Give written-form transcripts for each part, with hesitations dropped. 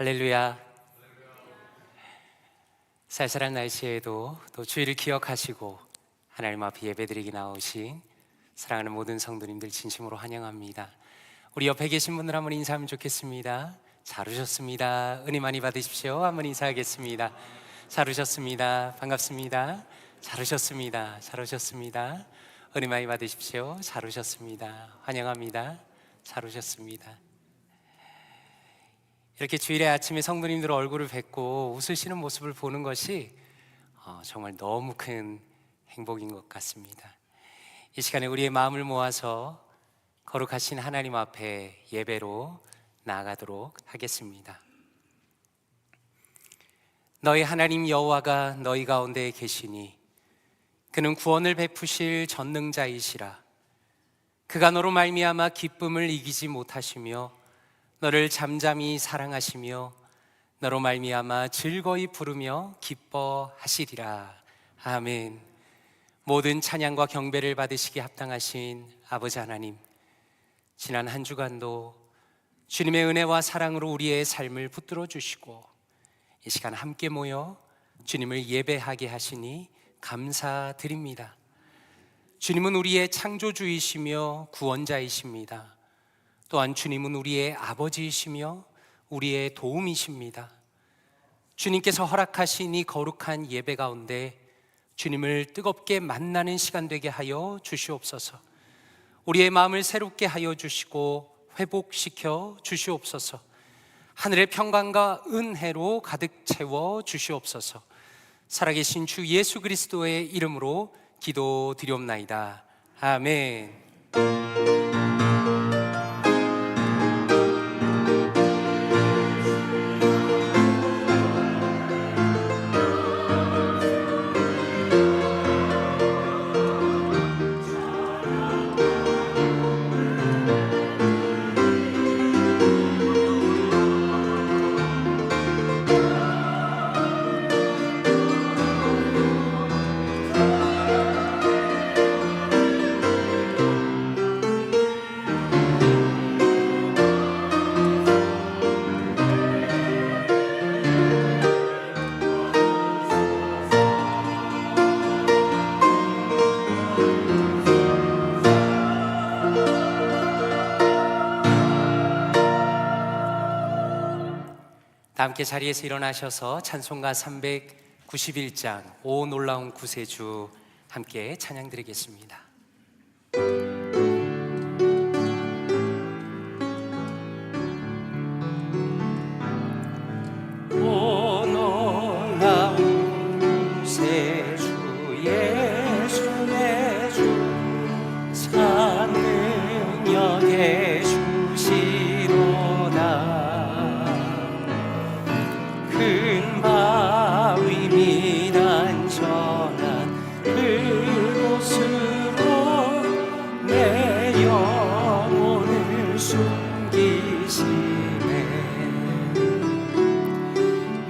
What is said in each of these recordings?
할렐루야. 쌀쌀한 날씨에도 또 주일을 기억하시고 하나님 앞에 예배드리기 나오신 사랑하는 모든 성도님들 진심으로 환영합니다. 우리 옆에 계신 분들 한번 인사하면 좋겠습니다. 잘 오셨습니다. 은혜 많이 받으십시오. 한번 인사하겠습니다. 잘 오셨습니다. 반갑습니다. 잘 오셨습니다. 잘 오셨습니다. 은혜 많이 받으십시오. 잘 오셨습니다. 환영합니다. 잘 오셨습니다. 이렇게 주일의 아침에 성도님들 얼굴을 뵙고 웃으시는 모습을 보는 것이 정말 너무 큰 행복인 것 같습니다. 이 시간에 우리의 마음을 모아서 거룩하신 하나님 앞에 예배로 나아가도록 하겠습니다. 너희 하나님 여호와가 너희 가운데 계시니 그는 구원을 베푸실 전능자이시라. 그가 너로 말미암아 기쁨을 이기지 못하시며 너를 잠잠히 사랑하시며 너로 말미암아 즐거이 부르며 기뻐하시리라. 아멘. 모든 찬양과 경배를 받으시기 합당하신 아버지 하나님, 지난 한 주간도 주님의 은혜와 사랑으로 우리의 삶을 붙들어 주시고 이 시간 함께 모여 주님을 예배하게 하시니 감사드립니다. 주님은 우리의 창조주이시며 구원자이십니다. 또한 주님은 우리의 아버지이시며 우리의 도움이십니다. 주님께서 허락하신 이 거룩한 예배 가운데 주님을 뜨겁게 만나는 시간 되게 하여 주시옵소서. 우리의 마음을 새롭게 하여 주시고 회복시켜 주시옵소서. 하늘의 평강과 은혜로 가득 채워 주시옵소서. 살아계신 주 예수 그리스도의 이름으로 기도드리옵나이다. 아멘. 다 함께 자리에서 일어나셔서 찬송가 391장 오 놀라운 구세주 함께 찬양 드리겠습니다. 오 놀라운 구세주 예수 내 주 참 능력의 주시로다. 큰 바위 미단전한 그곳으로 내 영혼을 숨기시네.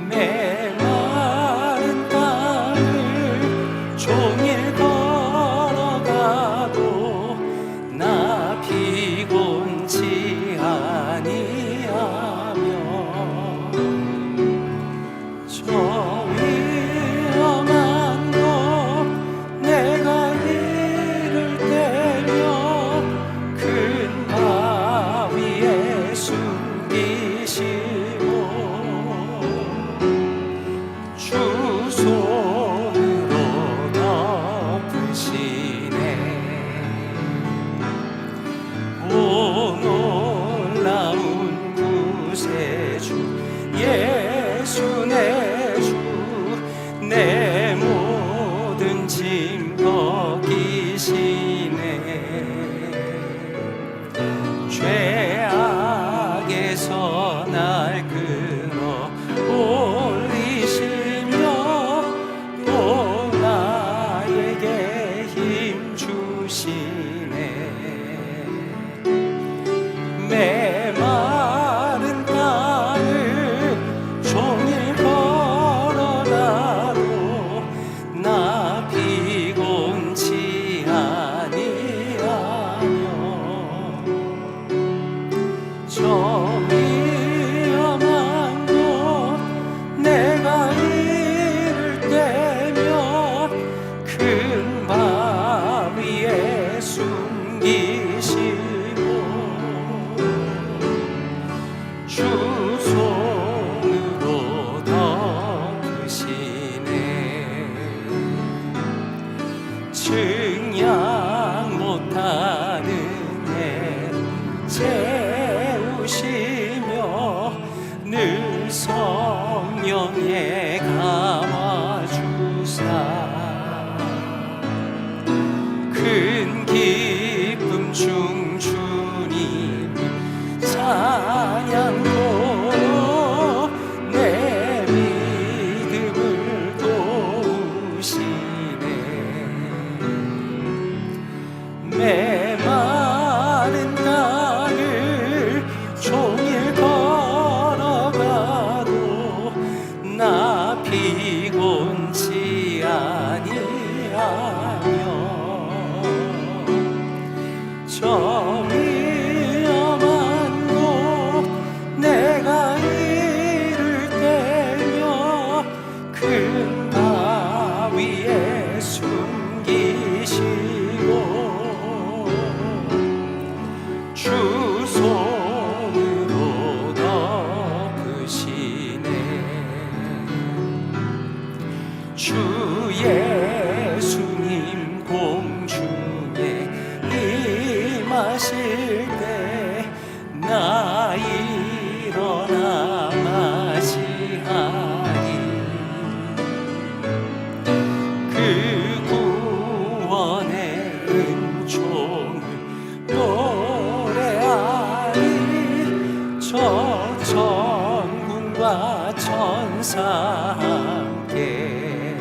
메마른 땅을 종일 걸어가도 나 피곤치 아니하며 저 위험한 곳 내가 이를 때며 큰 바위에 숨기시고 주 손으로 덮으시네. 오 놀라운 구세주 예수 내 모든 짐 벗기시네. 죄악에서 날 끌어 올리시며 또 나에게 힘 주시네. 메마른 땅을 종일 걸어가도 나 피곤치 아니하며 저 위험한 곳 증량 못하는 해 채우시며 늘 성령에 감아주사 큰 기쁨 중 주님 찬양도 내 믿음을 도우시네. 메마른 땅을 종일 걸어가도 나 피곤치 아니하며 저 위험한 곳 내가 이를 때며 큰 바위에 숨기시고 주 손으로 덮으시네. 주 예수님 공중에 임하실 때 나 일어나 맞이하리. 그 구원의 은총을 노래하리. 저 천군과 천사 함께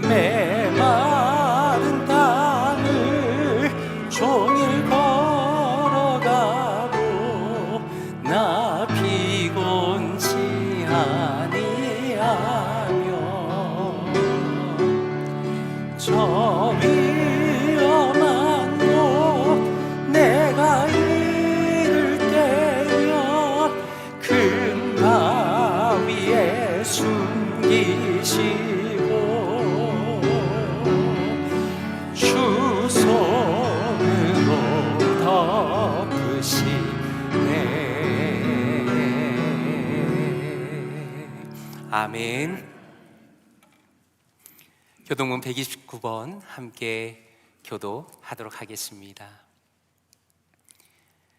메마른 땅을 종일 걸어가도 나 피곤치 아니하며 저 위험한 곳 내가 이를 때며 큰 바위에 숨기시고 주 손으로 덮으시네. 아멘. 교동문 129번 함께 교도하도록 하겠습니다.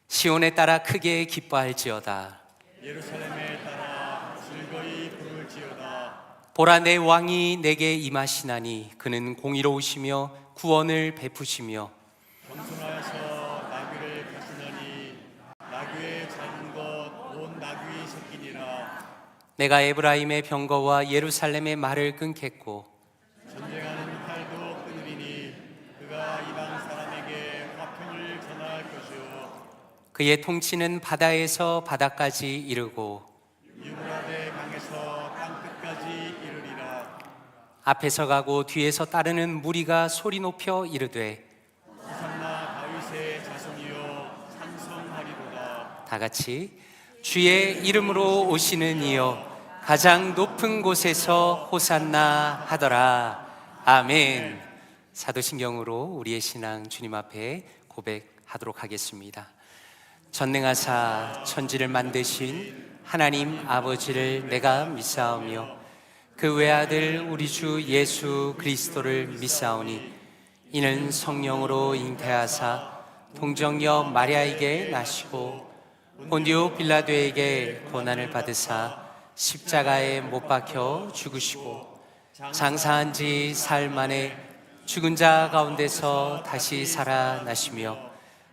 시온에 따라 크게 기뻐할지어다. 예루살렘에 따라 즐거이 부를지어다. 보라, 내 왕이 내게 임하시나니 그는 공의로우시며 구원을 베푸시며 겸손하여서 나귀를 가시나니 나귀의 작은 것 온 나귀의 새끼니라. 내가 에브라임의 병거와 예루살렘의 말을 끊겠고 전쟁하는 칼도 끊으리니 그가 이방 사람에게 화평을 전할 것이요 그의 통치는 바다에서 바다까지 이르고 유브라데 강에서 땅끝까지 이르리라. 앞에서 가고 뒤에서 따르는 무리가 소리 높여 이르되 호산나 다윗의 자손이여 찬송하리로다. 다 같이 주의 이름으로 오시는 이여 가장 높은 곳에서 호산나 하더라. 아멘. 사도신경으로 우리의 신앙 주님 앞에 고백하도록 하겠습니다. 전능하사 천지를 만드신 하나님 아버지를 내가 믿사오며 그 외아들 우리 주 예수 그리스도를 믿사오니 이는 성령으로 잉태하사 동정녀 마리아에게 나시고 본디오 빌라도에게 고난을 받으사 십자가에 못 박혀 죽으시고 장사한 지 사흘 만에 죽은 자 가운데서 다시 살아나시며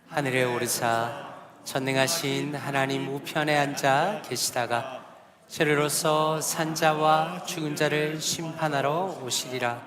하늘에 오르사 전능하신 하나님 우편에 앉아 계시다가 저리로서 산자와 죽은 자를 심판하러 오시리라.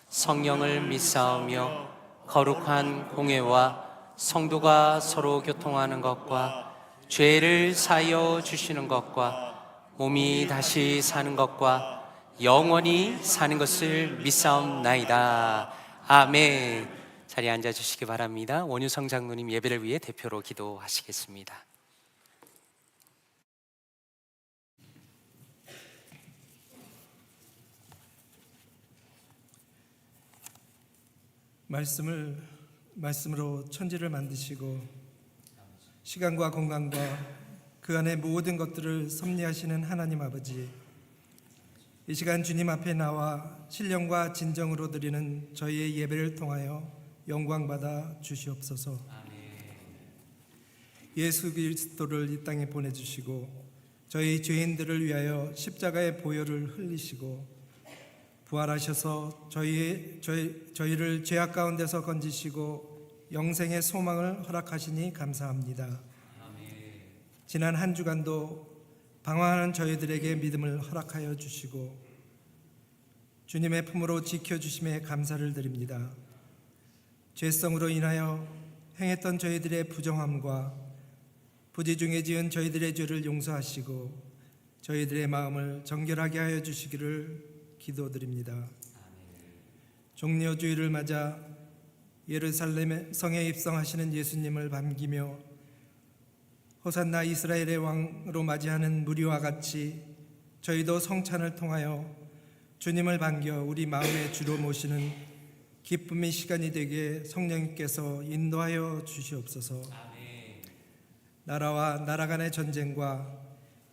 성령을 믿사오며 거룩한 공회와 성도가 서로 교통하는 것과 죄를 사하여 주시는 것과 몸이 다시 사는 것과 영원히 사는 것을 믿사옵나이다. 아멘. 자리에 앉아주시기 바랍니다. 원유성 장로님 예배를 위해 대표로 기도하시겠습니다. 말씀으로 천지를 만드시고 시간과 공간과 그 안의 모든 것들을 섭리하시는 하나님 아버지, 이 시간 주님 앞에 나와 신령과 진정으로 드리는 저희의 예배를 통하여 영광 받아 주시옵소서. 예수 그리스도를 이 땅에 보내주시고 저희 죄인들을 위하여 십자가의 보혈을 흘리시고 부활하셔서 저희를 죄악 가운데서 건지시고 영생의 소망을 허락하시니 감사합니다. 지난 한 주간도 방황하는 저희들에게 믿음을 허락하여 주시고 주님의 품으로 지켜주심에 감사를 드립니다. 죄성으로 인하여 행했던 저희들의 부정함과 부지 중에 지은 저희들의 죄를 용서하시고 저희들의 마음을 정결하게 하여 주시기를 기도드립니다. 종려주일을 맞아 예루살렘 성에 입성하시는 예수님을 반기며 호산나 이스라엘의 왕으로 맞이하는 무리와 같이 저희도 성찬을 통하여 주님을 반겨 우리 마음의 주로 모시는 기쁨의 시간이 되게 성령님께서 인도하여 주시옵소서. 나라와 나라 간의 전쟁과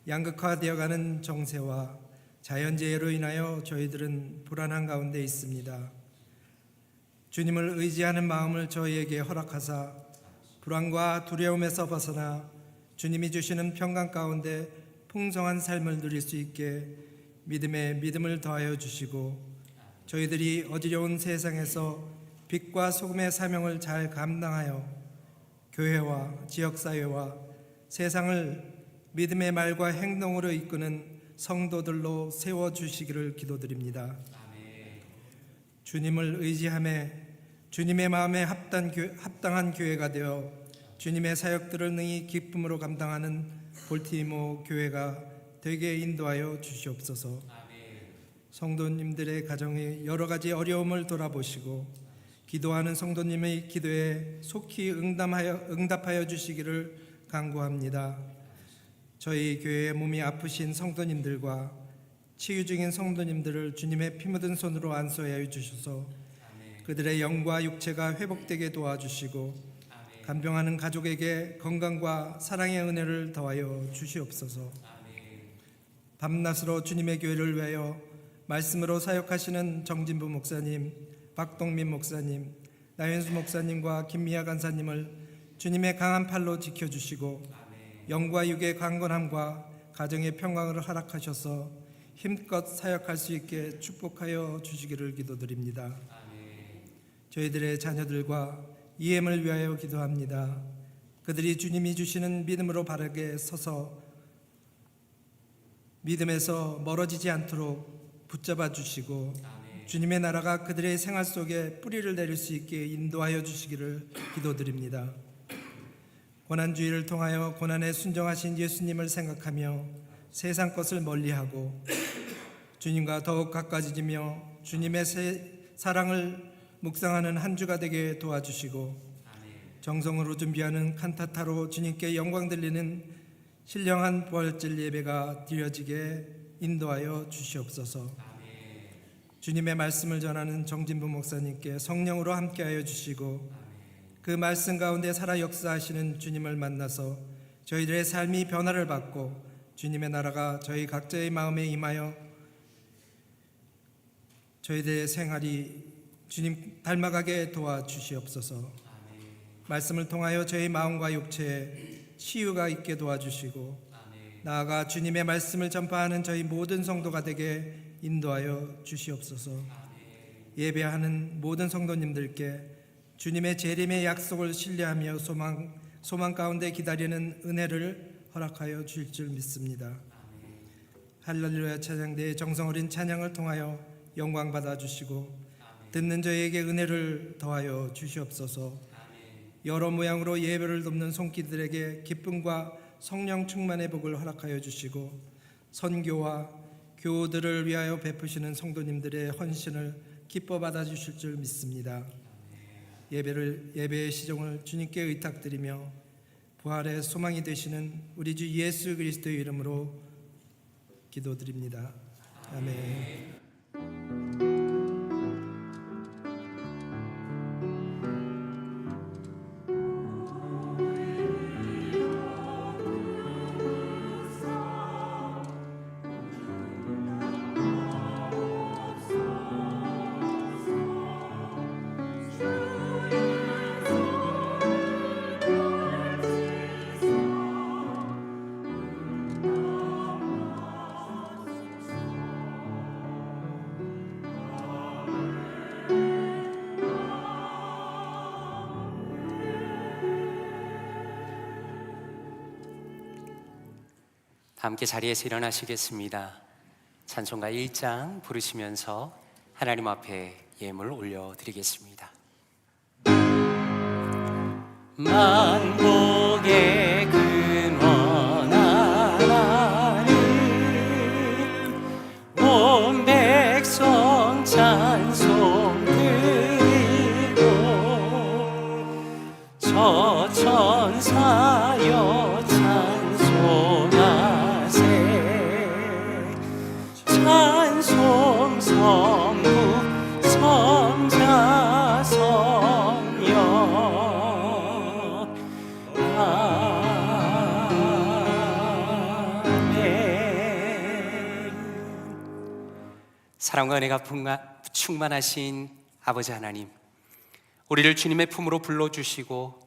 양극화되어가는 정세와 자연재해로 인하여 저희들은 불안한 가운데 있습니다. 주님을 의지하는 마음을 저희에게 허락하사 불안과 두려움에서 벗어나 주님이 주시는 평강 가운데 풍성한 삶을 누릴 수 있게 믿음에 믿음을 더하여 주시고 저희들이 어지러운 세상에서 빛과 소금의 사명을 잘 감당하여 교회와 지역사회와 세상을 믿음의 말과 행동으로 이끄는 성도들로 세워주시기를 기도드립니다. 주님을 의지하며 주님의 마음에 합당한 교회가 되어 주님의 사역들을 능히 기쁨으로 감당하는 볼티모 교회가 되게 인도하여 주시옵소서. 성도님들의 가정의 여러 가지 어려움을 돌아보시고 기도하는 성도님의 기도에 속히 응답하여 주시기를 간구합니다. 저희 교회의 몸이 아프신 성도님들과 치유 중인 성도님들을 주님의 피 묻은 손으로 안수하여 주셔서 그들의 영과 육체가 회복되게 도와주시고 간병하는 가족에게 건강과 사랑의 은혜를 더하여 주시옵소서. 밤낮으로 주님의 교회를 위하여 말씀으로 사역하시는 정진부 목사님, 박동민 목사님, 나현수 목사님과 김미아 간사님을 주님의 강한 팔로 지켜주시고 영과 육의 강건함과 가정의 평강을 허락하셔서 힘껏 사역할 수 있게 축복하여 주시기를 기도드립니다. 저희들의 자녀들과 이엠을 위하여 기도합니다. 그들이 주님이 주시는 믿음으로 바르게 서서 믿음에서 멀어지지 않도록 붙잡아 주시고 주님의 나라가 그들의 생활 속에 뿌리를 내릴 수 있게 인도하여 주시기를 기도드립니다. 고난주의를 통하여 고난에 순종하신 예수님을 생각하며 세상 것을 멀리하고 주님과 더욱 가까워지며 주님의 사랑을 묵상하는 한 주가 되게 도와주시고 정성으로 준비하는 칸타타로 주님께 영광 들리는 신령한 부활절 예배가 드려지게 인도하여 주시옵소서. 주님의 말씀을 전하는 정진부 목사님께 성령으로 함께하여 주시고 그 말씀 가운데 살아 역사하시는 주님을 만나서 저희들의 삶이 변화를 받고 주님의 나라가 저희 각자의 마음에 임하여 저희들의 생활이 주님 닮아가게 도와주시옵소서. 말씀을 통하여 저희 마음과 육체에 치유가 있게 도와주시고 나아가 주님의 말씀을 전파하는 저희 모든 성도가 되게 인도하여 주시옵소서. 예배하는 모든 성도님들께 주님의 재림의 약속을 신뢰하며 소망 가운데 기다리는 은혜를 허락하여 주실 줄 믿습니다. 할렐루야 찬양대의 정성 어린 찬양을 통하여 영광 받아 주시고 듣는 저에게 은혜를 더하여 주시옵소서. 여러 모양으로 예배를 돕는 손길들에게 기쁨과 성령 충만의 복을 허락하여 주시고 선교와 교우들을 위하여 베푸시는 성도님들의 헌신을 기뻐 받아 주실 줄 믿습니다. 예배의 시종을 주님께 의탁드리며 부활의 소망이 되시는 우리 주 예수 그리스도의 이름으로 기도드립니다. 아멘. 함께 자리에서 일어나시겠습니다. 찬송가 1장 부르시면서 하나님 앞에 예물 올려드리겠습니다. 만복의 근원 하나님, 온 백성 찬송 드리고, 저 천사여 찬송하세. 찬송 성부 성자 성령, 사랑과 은혜가 충만하신 아버지 하나님, 우리를 주님의 품으로 불러주시고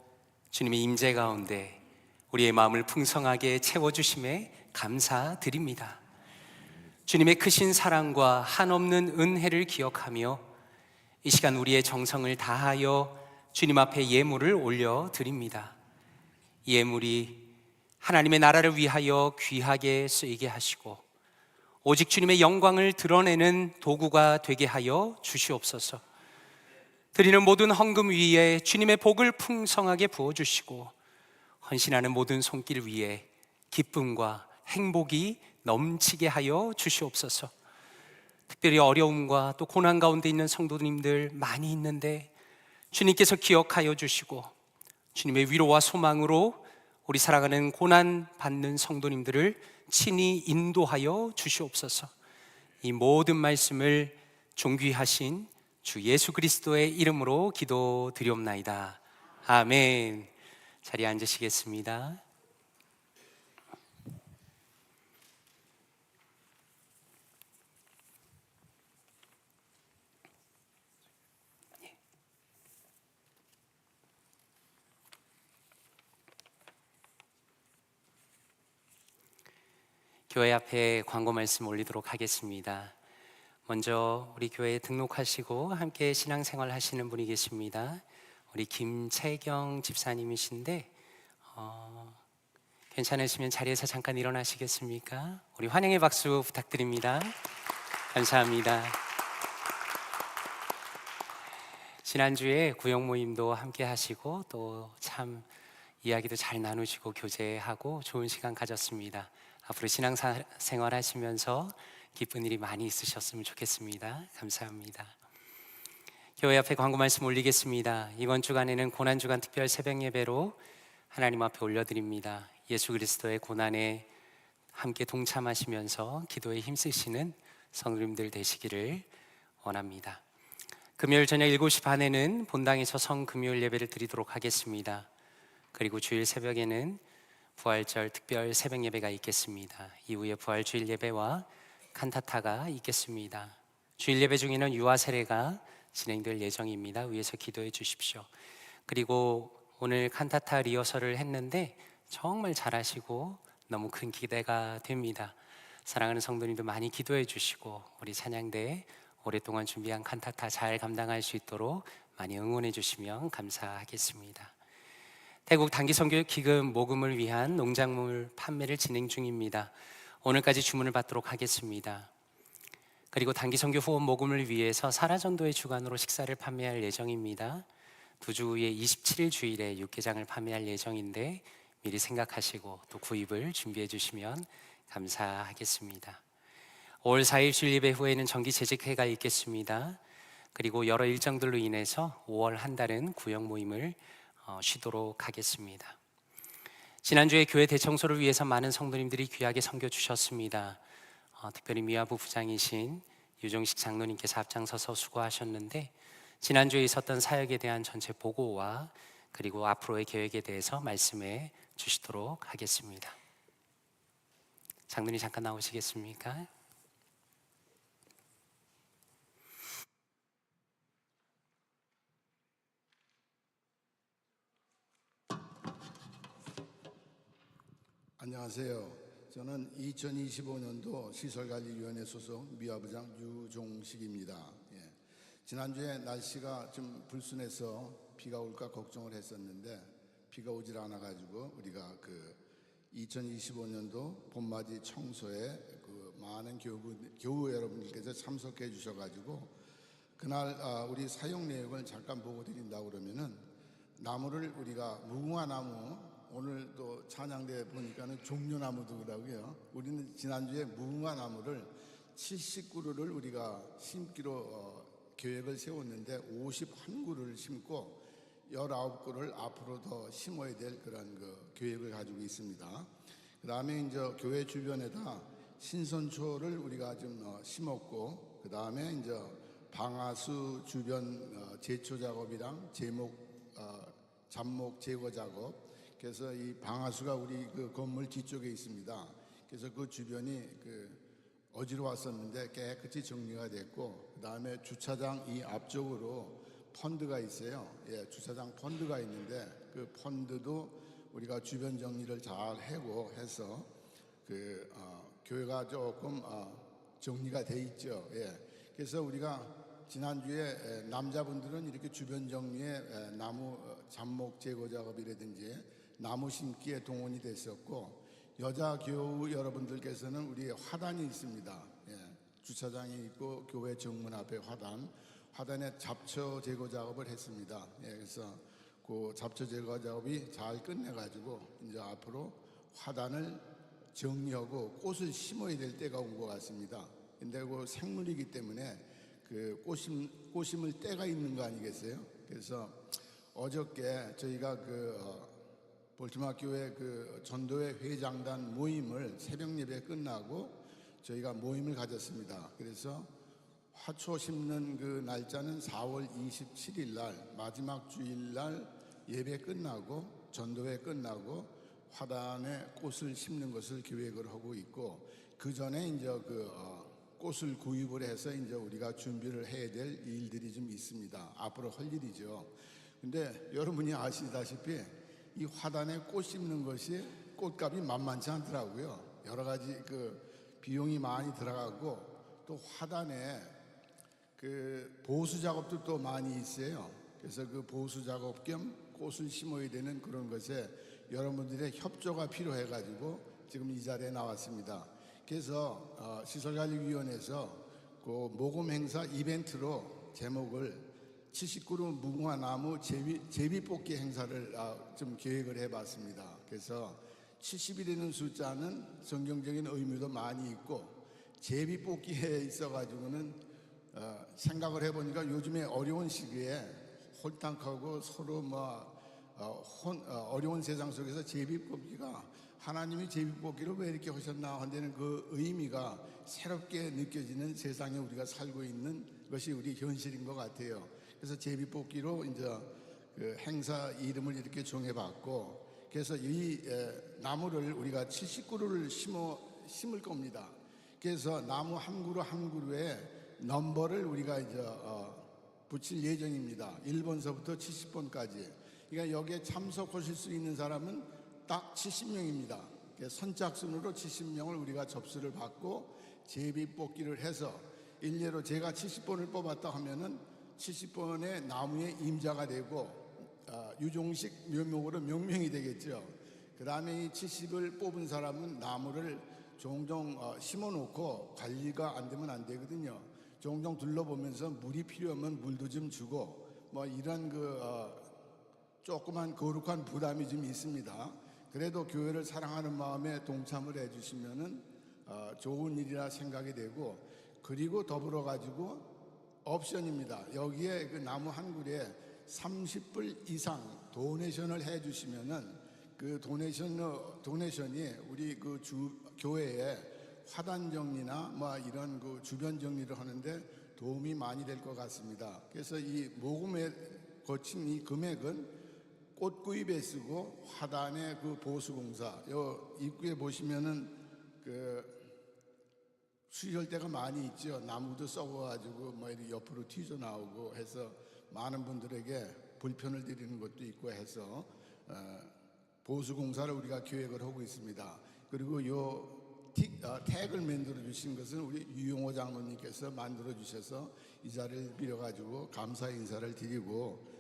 주님의 임재 가운데 우리의 마음을 풍성하게 채워주심에 감사드립니다. 주님의 크신 사랑과 한없는 은혜를 기억하며 이 시간 우리의 정성을 다하여 주님 앞에 예물을 올려드립니다. 이 예물이 하나님의 나라를 위하여 귀하게 쓰이게 하시고 오직 주님의 영광을 드러내는 도구가 되게 하여 주시옵소서. 드리는 모든 헌금 위에 주님의 복을 풍성하게 부어주시고 헌신하는 모든 손길 위에 기쁨과 행복이 넘치게 하여 주시옵소서. 특별히 어려움과 또 고난 가운데 있는 성도님들 많이 있는데 주님께서 기억하여 주시고 주님의 위로와 소망으로 우리 살아가는 고난 받는 성도님들을 친히 인도하여 주시옵소서. 이 모든 말씀을 존귀하신 주 예수 그리스도의 이름으로 기도드리옵나이다. 아멘. 자리에 앉으시겠습니다. 교회 앞에 광고 말씀 올리도록 하겠습니다. 먼저 우리 교회에 등록하시고 함께 신앙생활 하시는 분이 계십니다. 우리 김채경 집사님이신데 괜찮으시면 자리에서 잠깐 일어나시겠습니까? 우리 환영의 박수 부탁드립니다. 감사합니다. 지난주에 구역 모임도 함께 하시고 또 참 이야기도 잘 나누시고 교제하고 좋은 시간 가졌습니다. 앞으로 신앙생활 하시면서 기쁜 일이 많이 있으셨으면 좋겠습니다. 감사합니다. 교회 앞에 광고 말씀 올리겠습니다. 이번 주간에는 고난주간 특별 새벽 예배로 하나님 앞에 올려드립니다. 예수 그리스도의 고난에 함께 동참하시면서 기도에 힘쓰시는 성도님들 되시기를 원합니다. 금요일 저녁 7시 반에는 본당에서 성금요일 예배를 드리도록 하겠습니다. 그리고 주일 새벽에는 부활절 특별 새벽 예배가 있겠습니다. 이후에 부활주일 예배와 칸타타가 있겠습니다. 주일 예배 중에는 유아 세례가 진행될 예정입니다. 위에서 기도해 주십시오. 그리고 오늘 칸타타 리허설을 했는데 정말 잘하시고 너무 큰 기대가 됩니다. 사랑하는 성도님도 많이 기도해 주시고 우리 찬양대 오랫동안 준비한 칸타타 잘 감당할 수 있도록 많이 응원해 주시면 감사하겠습니다. 태국 단기선교 기금 모금을 위한 농작물 판매를 진행 중입니다. 오늘까지 주문을 받도록 하겠습니다. 그리고 단기선교 후원 모금을 위해서 사라전도의 주간으로 식사를 판매할 예정입니다. 2주 후에 27일 주일에 육개장을 판매할 예정인데 미리 생각하시고 또 구입을 준비해 주시면 감사하겠습니다. 5월 4일 주일 예배 후에는 정기 재직회가 있겠습니다. 그리고 여러 일정들로 인해서 5월 한 달은 구역 모임을 쉬도록 하겠습니다. 지난주에 교회 대청소를 위해서 많은 성도님들이 귀하게 섬겨 주셨습니다. 특별히 미화부 부장이신 유종식 장로님께서 앞장서서 수고하셨는데 지난주에 있었던 사역에 대한 전체 보고와 그리고 앞으로의 계획에 대해서 말씀해 주시도록 하겠습니다. 장로님 잠깐 나오시겠습니까? 안녕하세요. 저는 2025년도 시설관리위원회 소속 미화부장 유종식입니다. 지난주에 날씨가 좀 불순해서 비가 올까 걱정을 했었는데 비가 오질 않아가지고 우리가 2025년도 봄맞이 청소에 그 많은 교우 여러분들께서 참석해 주셔가지고 그날 우리 사용 내역을 잠깐 보고 드린다고 그러면은 나무를 우리가 무궁화 나무, 오늘 또 찬양대 보니까는 종려나무더라고요. 우리는 지난주에 무궁화 나무를 79그루를 우리가 심기로 계획을 세웠는데 51그루를 심고 19그루를 앞으로 더 심어야 될 그런 그 계획을 가지고 있습니다. 그 다음에 이제 교회 주변에다 신선초를 우리가 좀 심었고, 그 다음에 이제 방아수 주변 제초 작업이랑 잡목 제거 작업. 그래서 이 방아수가 우리 그 건물 뒤쪽에 있습니다. 그래서 그 주변이 어지러웠었는데 깨끗이 정리가 됐고, 그 다음에 주차장 이 앞쪽으로 펀드가 있어요. 예, 주차장 펀드가 있는데 그 펀드도 우리가 주변 정리를 잘 하고 해서 교회가 조금 정리가 돼 있죠. 예. 그래서 우리가 지난주에 남자분들은 이렇게 주변 정리에 나무 잡목 제거 작업이라든지 나무 심기에 동원이 됐었고, 여자 교우 여러분들께서는 우리 화단이 있습니다. 예. 주차장이 있고 교회 정문 앞에 화단에 잡초 제거 작업을 했습니다. 예. 그래서 그 잡초 제거 작업이 잘 끝내가지고 이제 앞으로 화단을 정리하고 꽃을 심어야 될 때가 온 것 같습니다. 근데 그 생물이기 때문에 그 꽃 심을 때가 있는 거 아니겠어요? 그래서 어저께 저희가 볼티모어 교회 전도회 회장단 모임을 새벽 예배 끝나고 저희가 모임을 가졌습니다. 그래서 화초 심는 그 날짜는 4월 27일 날 마지막 주일 날 예배 끝나고 전도회 끝나고 화단에 꽃을 심는 것을 계획을 하고 있고, 그 전에 이제 꽃을 구입을 해서 이제 우리가 준비를 해야 될 일들이 좀 있습니다. 앞으로 할 일이죠. 근데 여러분이 아시다시피 이 화단에 꽃 심는 것이 꽃값이 만만치 않더라고요. 여러 가지 비용이 많이 들어가고 또 화단에 보수 작업도 또 많이 있어요. 그래서 그 보수 작업 겸 꽃을 심어야 되는 그런 것에 여러분들의 협조가 필요해 가지고 지금 이 자리에 나왔습니다. 그래서 시설관리위원회에서 그 모금 행사 이벤트로 제목을 79그루 무궁화 나무 제비 뽑기 행사를 좀 계획을 해봤습니다. 그래서 70이라는 숫자는 성경적인 의미도 많이 있고, 제비 뽑기에 있어가지고는 생각을 해보니까 요즘에 어려운 시기에 홀딱하고 서로 어려운 세상 속에서 제비 뽑기가, 하나님이 제비 뽑기를 왜 이렇게 하셨나 하는 그 의미가 새롭게 느껴지는 세상에 우리가 살고 있는 것이 우리 현실인 것 같아요. 그래서 제비 뽑기로 이제 행사 이름을 이렇게 정해봤고, 그래서 이 나무를 우리가 79그루를 심을 겁니다. 그래서 나무 한 그루 한 그루에 넘버를 우리가 이제 붙일 예정입니다. 1번서부터 70번까지. 그러니까 여기에 참석하실 수 있는 사람은 딱 70명입니다. 선착순으로 70명을 우리가 접수를 받고 제비 뽑기를 해서 일례로 제가 70번을 뽑았다 하면은 70번의 나무에 임자가 되고 유종식 묘목으로 명명이 되겠죠. 그 다음에 이 70을 뽑은 사람은 나무를 종종 심어놓고 관리가 안 되면 안 되거든요. 종종 둘러보면서 물이 필요하면 물도 좀 주고 이런 조그만 거룩한 부담이 좀 있습니다. 그래도 교회를 사랑하는 마음에 동참을 해주시면은 좋은 일이라 생각이 되고, 그리고 더불어 가지고 옵션입니다. 여기에 그 나무 한 그루에 30불 이상 도네이션을 해주시면은 그 도네이션이 우리 교회에 화단 정리나 이런 주변 정리를 하는데 도움이 많이 될 것 같습니다. 그래서 이 모금에 거친 이 금액은 꽃구입에 쓰고 화단의 보수공사, 요 입구에 보시면은 수혈대가 많이 있죠. 나무도 썩어가지고 이렇게 옆으로 튀져 나오고 해서 많은 분들에게 불편을 드리는 것도 있고 해서 보수공사를 우리가 계획을 하고 있습니다. 그리고 요 택을 만들어 주신 것은 우리 유용호 장로님께서 만들어 주셔서 이 자리를 빌어가지고 감사 인사를 드리고,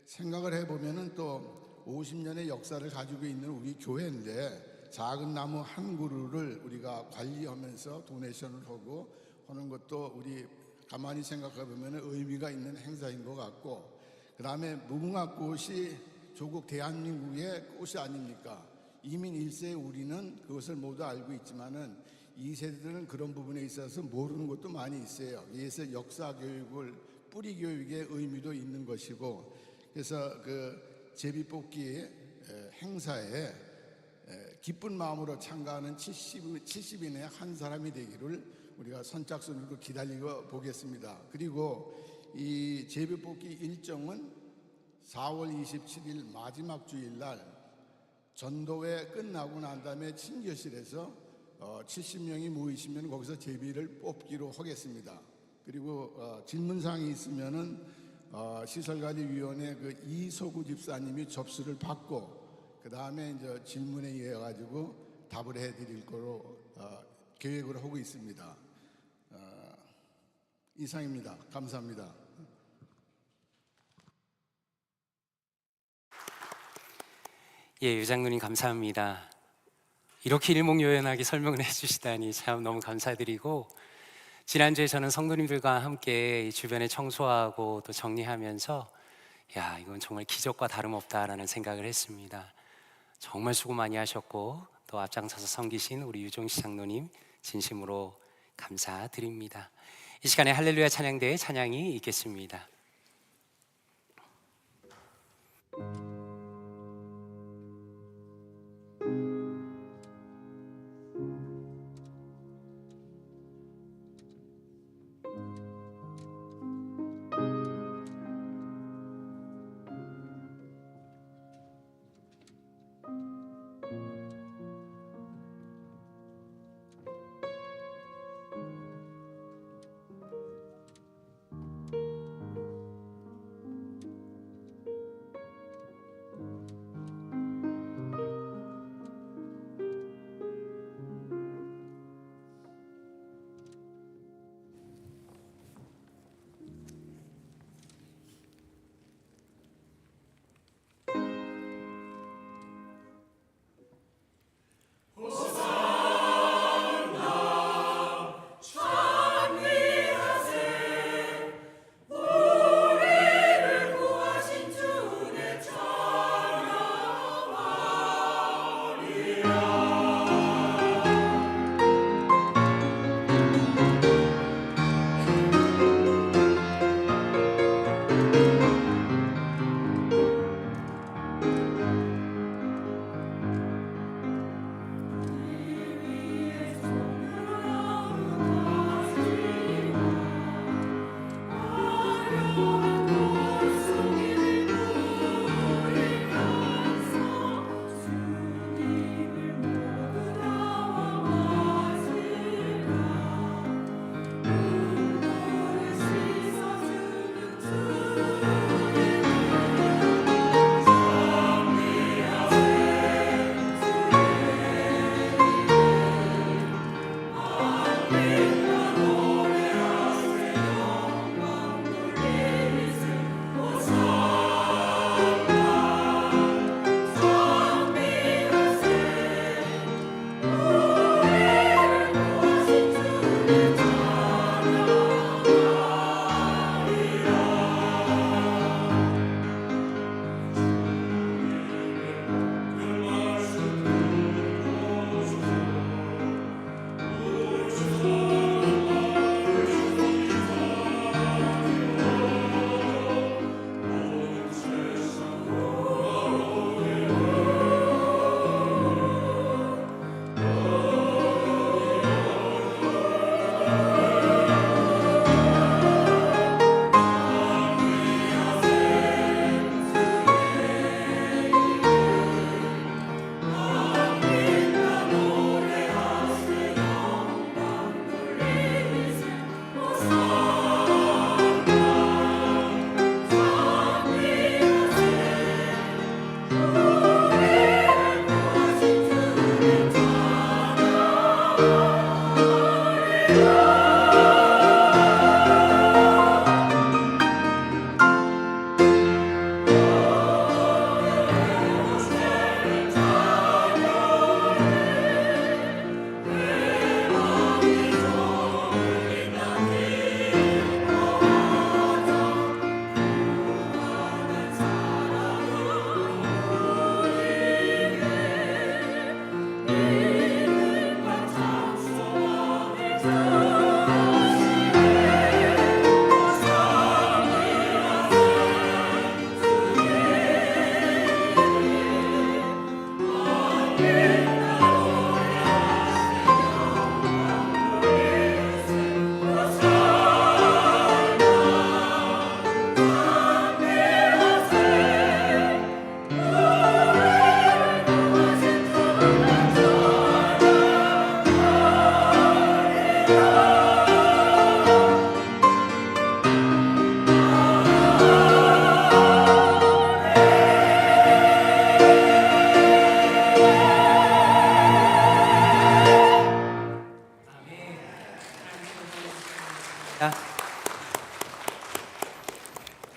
생각을 해보면은 또 50년의 역사를 가지고 있는 우리 교회인데 작은 나무 한 그루를 우리가 관리하면서 도네이션을 하고 하는 것도 우리 가만히 생각해 보면 의미가 있는 행사인 것 같고, 그 다음에 무궁화꽃이 조국 대한민국의 꽃이 아닙니까? 이민 1세의 우리는 그것을 모두 알고 있지만은 2세들은 그런 부분에 있어서 모르는 것도 많이 있어요. 그래서 역사 교육을, 뿌리 교육의 의미도 있는 것이고, 그래서 그 제비뽑기 행사에 기쁜 마음으로 참가하는 70인의 한 사람이 되기를 우리가 선착순으로 기다리고 보겠습니다. 그리고 이 제비뽑기 일정은 4월 27일 마지막 주일날 전도회 끝나고 난 다음에 친교실에서 70명이 모이시면 거기서 제비를 뽑기로 하겠습니다. 그리고 질문사항이 있으면은 시설관리위원회 그 이소구 집사님이 접수를 받고 그 다음에 이제 질문에 의해 가지고 답을 해드릴 거로 계획을 하고 있습니다. 이상입니다. 감사합니다. 예, 유장로님 감사합니다. 이렇게 일목요연하게 설명을 해주시다니 참 너무 감사드리고, 지난주에 저는 성도님들과 함께 주변에 청소하고 또 정리하면서 야, 이건 정말 기적과 다름없다라는 생각을 했습니다. 정말 수고 많이 하셨고 또 앞장서서 섬기신 우리 유종시 장로님 진심으로 감사드립니다. 이 시간에 할렐루야 찬양대의 찬양이 있겠습니다.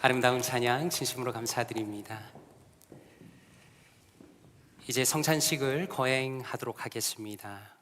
아름다운 찬양 진심으로 감사드립니다. 이제 성찬식을 거행하도록 하겠습니다.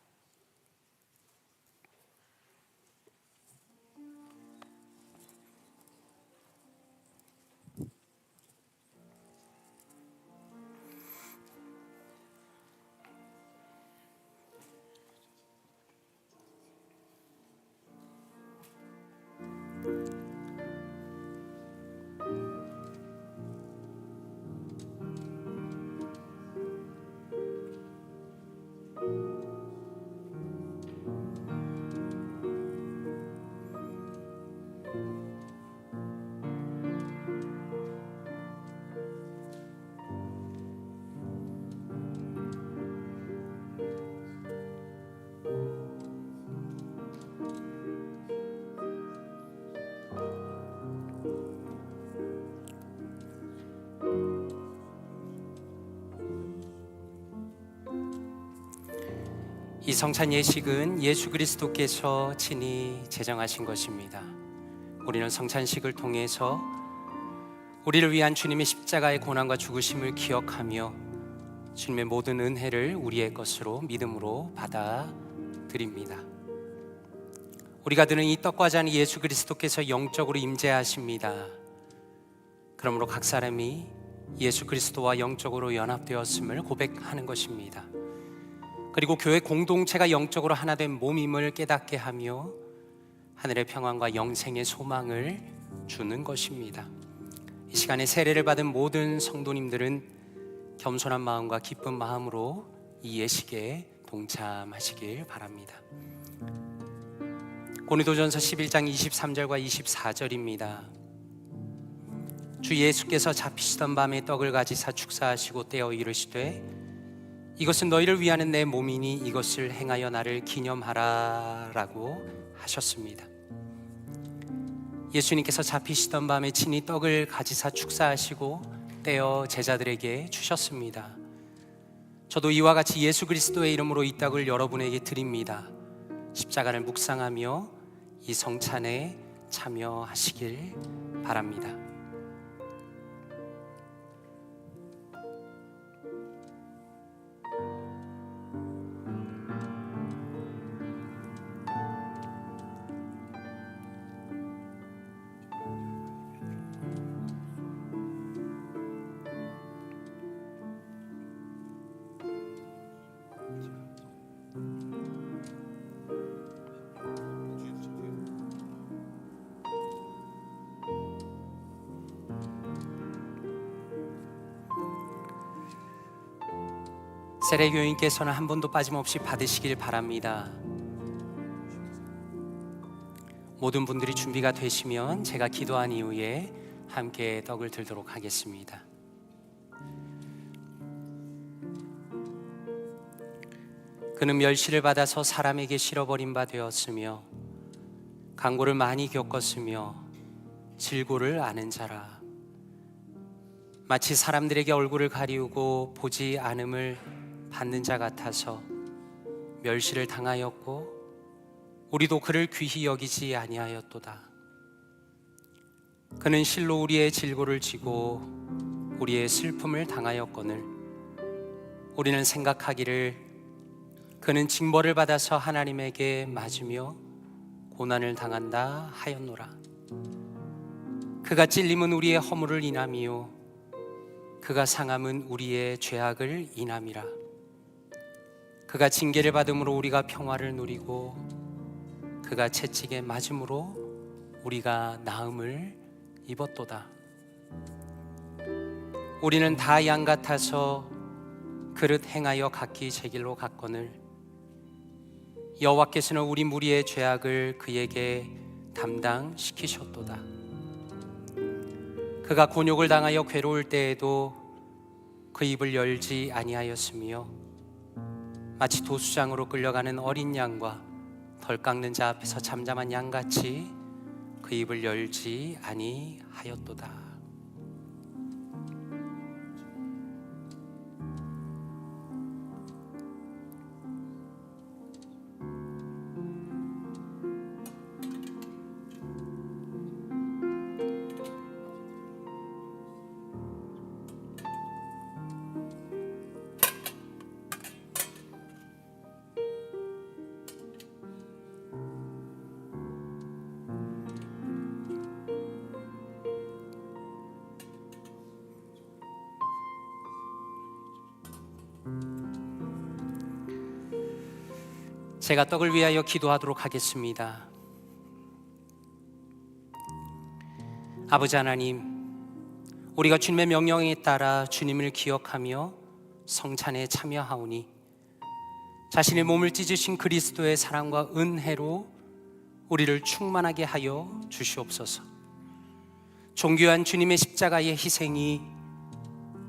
이 성찬 예식은 예수 그리스도께서 친히 제정하신 것입니다. 우리는 성찬식을 통해서 우리를 위한 주님의 십자가의 고난과 죽으심을 기억하며 주님의 모든 은혜를 우리의 것으로 믿음으로 받아들입니다. 우리가 드는 이 떡과 잔이 예수 그리스도께서 영적으로 임재하십니다. 그러므로 각 사람이 예수 그리스도와 영적으로 연합되었음을 고백하는 것입니다. 그리고 교회 공동체가 영적으로 하나 된 몸임을 깨닫게 하며 하늘의 평안과 영생의 소망을 주는 것입니다. 이 시간에 세례를 받은 모든 성도님들은 겸손한 마음과 기쁜 마음으로 이 예식에 동참하시길 바랍니다. 고린도전서 11장 23절과 24절입니다. 주 예수께서 잡히시던 밤에 떡을 가지사 축사하시고 떼어 이르시되 이것은 너희를 위하는 내 몸이니 이것을 행하여 나를 기념하라 라고 하셨습니다. 예수님께서 잡히시던 밤에 친히 떡을 가지사 축사하시고 떼어 제자들에게 주셨습니다. 저도 이와 같이 예수 그리스도의 이름으로 이 떡을 여러분에게 드립니다. 십자가를 묵상하며 이 성찬에 참여하시길 바랍니다. 세례교인께서는 한 번도 빠짐없이 받으시길 바랍니다. 모든 분들이 준비가 되시면 제가 기도한 이후에 함께 떡을 들도록 하겠습니다. 그는 멸시를 받아서 사람에게 실어버린 바 되었으며 강고를 많이 겪었으며 질고를 아는 자라. 마치 사람들에게 얼굴을 가리우고 보지 않음을 받는 자 같아서 멸시를 당하였고 우리도 그를 귀히 여기지 아니하였도다. 그는 실로 우리의 질고를 지고 우리의 슬픔을 당하였거늘 우리는 생각하기를 그는 징벌을 받아서 하나님에게 맞으며 고난을 당한다 하였노라. 그가 찔림은 우리의 허물을 인함이요 그가 상함은 우리의 죄악을 인함이라. 그가 징계를 받음으로 우리가 평화를 누리고 그가 채찍에 맞음으로 우리가 나음을 입었도다. 우리는 다 양 같아서 그릇 행하여 각기 제 길로 갔거늘 여호와께서는 우리 무리의 죄악을 그에게 담당시키셨도다. 그가 곤욕을 당하여 괴로울 때에도 그 입을 열지 아니하였으며 마치 도수장으로 끌려가는 어린 양과 덜 깎는 자 앞에서 잠잠한 양같이 그 입을 열지 아니하였도다. 제가 떡을 위하여 기도하도록 하겠습니다. 아버지 하나님, 우리가 주님의 명령에 따라 주님을 기억하며 성찬에 참여하오니 자신의 몸을 찢으신 그리스도의 사랑과 은혜로 우리를 충만하게 하여 주시옵소서. 존귀한 주님의 십자가의 희생이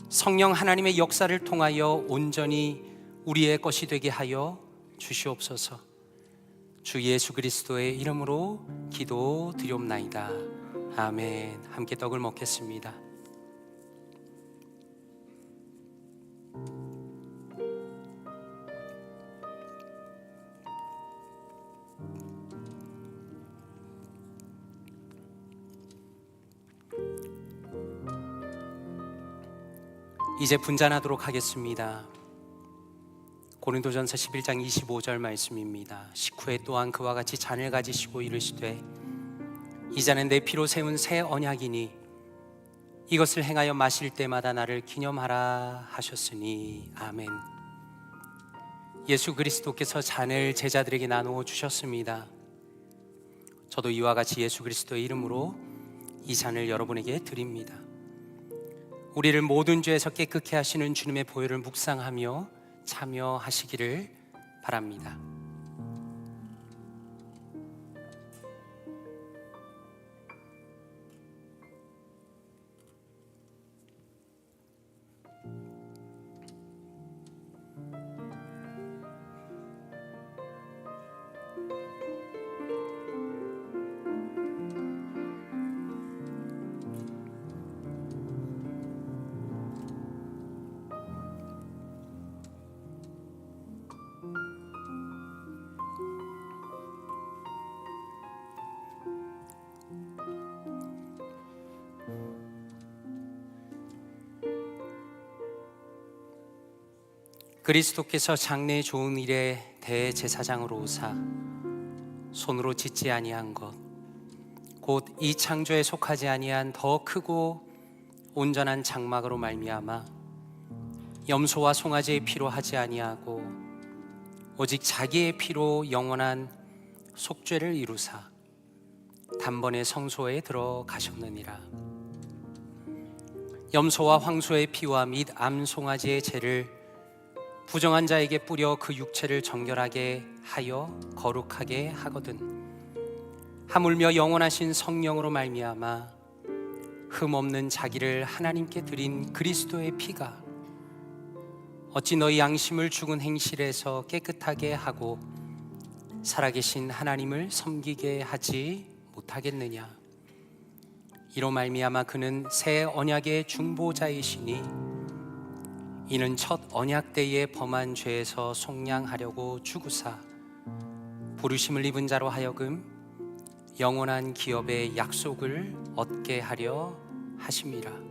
성령 하나님의 역사를 통하여 온전히 우리의 것이 되게 하여 주시옵소서. 주 예수 그리스도의 이름으로 기도드리옵나이다. 아멘. 함께 떡을 먹겠습니다. 이제 분잔하도록 하겠습니다. 고린도전서 11장 25절 말씀입니다. 식후에 또한 그와 같이 잔을 가지시고 이르시되 이 잔은 내 피로 세운 새 언약이니 이것을 행하여 마실 때마다 나를 기념하라 하셨으니. 아멘. 예수 그리스도께서 잔을 제자들에게 나누어 주셨습니다. 저도 이와 같이 예수 그리스도의 이름으로 이 잔을 여러분에게 드립니다. 우리를 모든 죄에서 깨끗게 하시는 주님의 보혈을 묵상하며 참여하시기를 바랍니다. 그리스도께서 장래 좋은 일에 대제사장으로 오사 손으로 짓지 아니한 것 곧 이 창조에 속하지 아니한 더 크고 온전한 장막으로 말미암아 염소와 송아지의 피로 하지 아니하고 오직 자기의 피로 영원한 속죄를 이루사 단번에 성소에 들어가셨느니라. 염소와 황소의 피와 및 암송아지의 죄를 부정한 자에게 뿌려 그 육체를 정결하게 하여 거룩하게 하거든 하물며 영원하신 성령으로 말미암아 흠없는 자기를 하나님께 드린 그리스도의 피가 어찌 너희 양심을 죽은 행실에서 깨끗하게 하고 살아계신 하나님을 섬기게 하지 못하겠느냐. 이로 말미암아 그는 새 언약의 중보자이시니 이는 첫 언약 때에 범한 죄에서 속량하려고 죽으사 부르심을 입은 자로 하여금 영원한 기업의 약속을 얻게 하려 하심이라.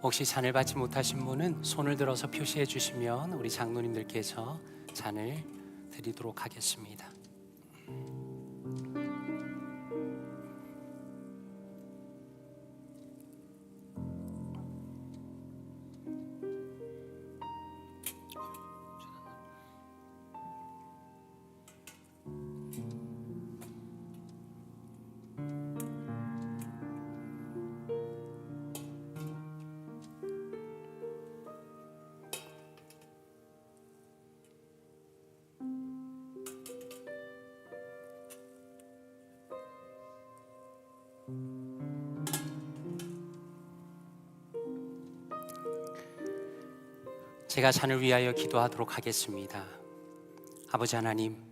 혹시 잔을 받지 못하신 분은 손을 들어서 표시해 주시면 우리 장로님들께서 잔을 드리도록 하겠습니다. 제가 잔을 위하여 기도하도록 하겠습니다. 아버지 하나님,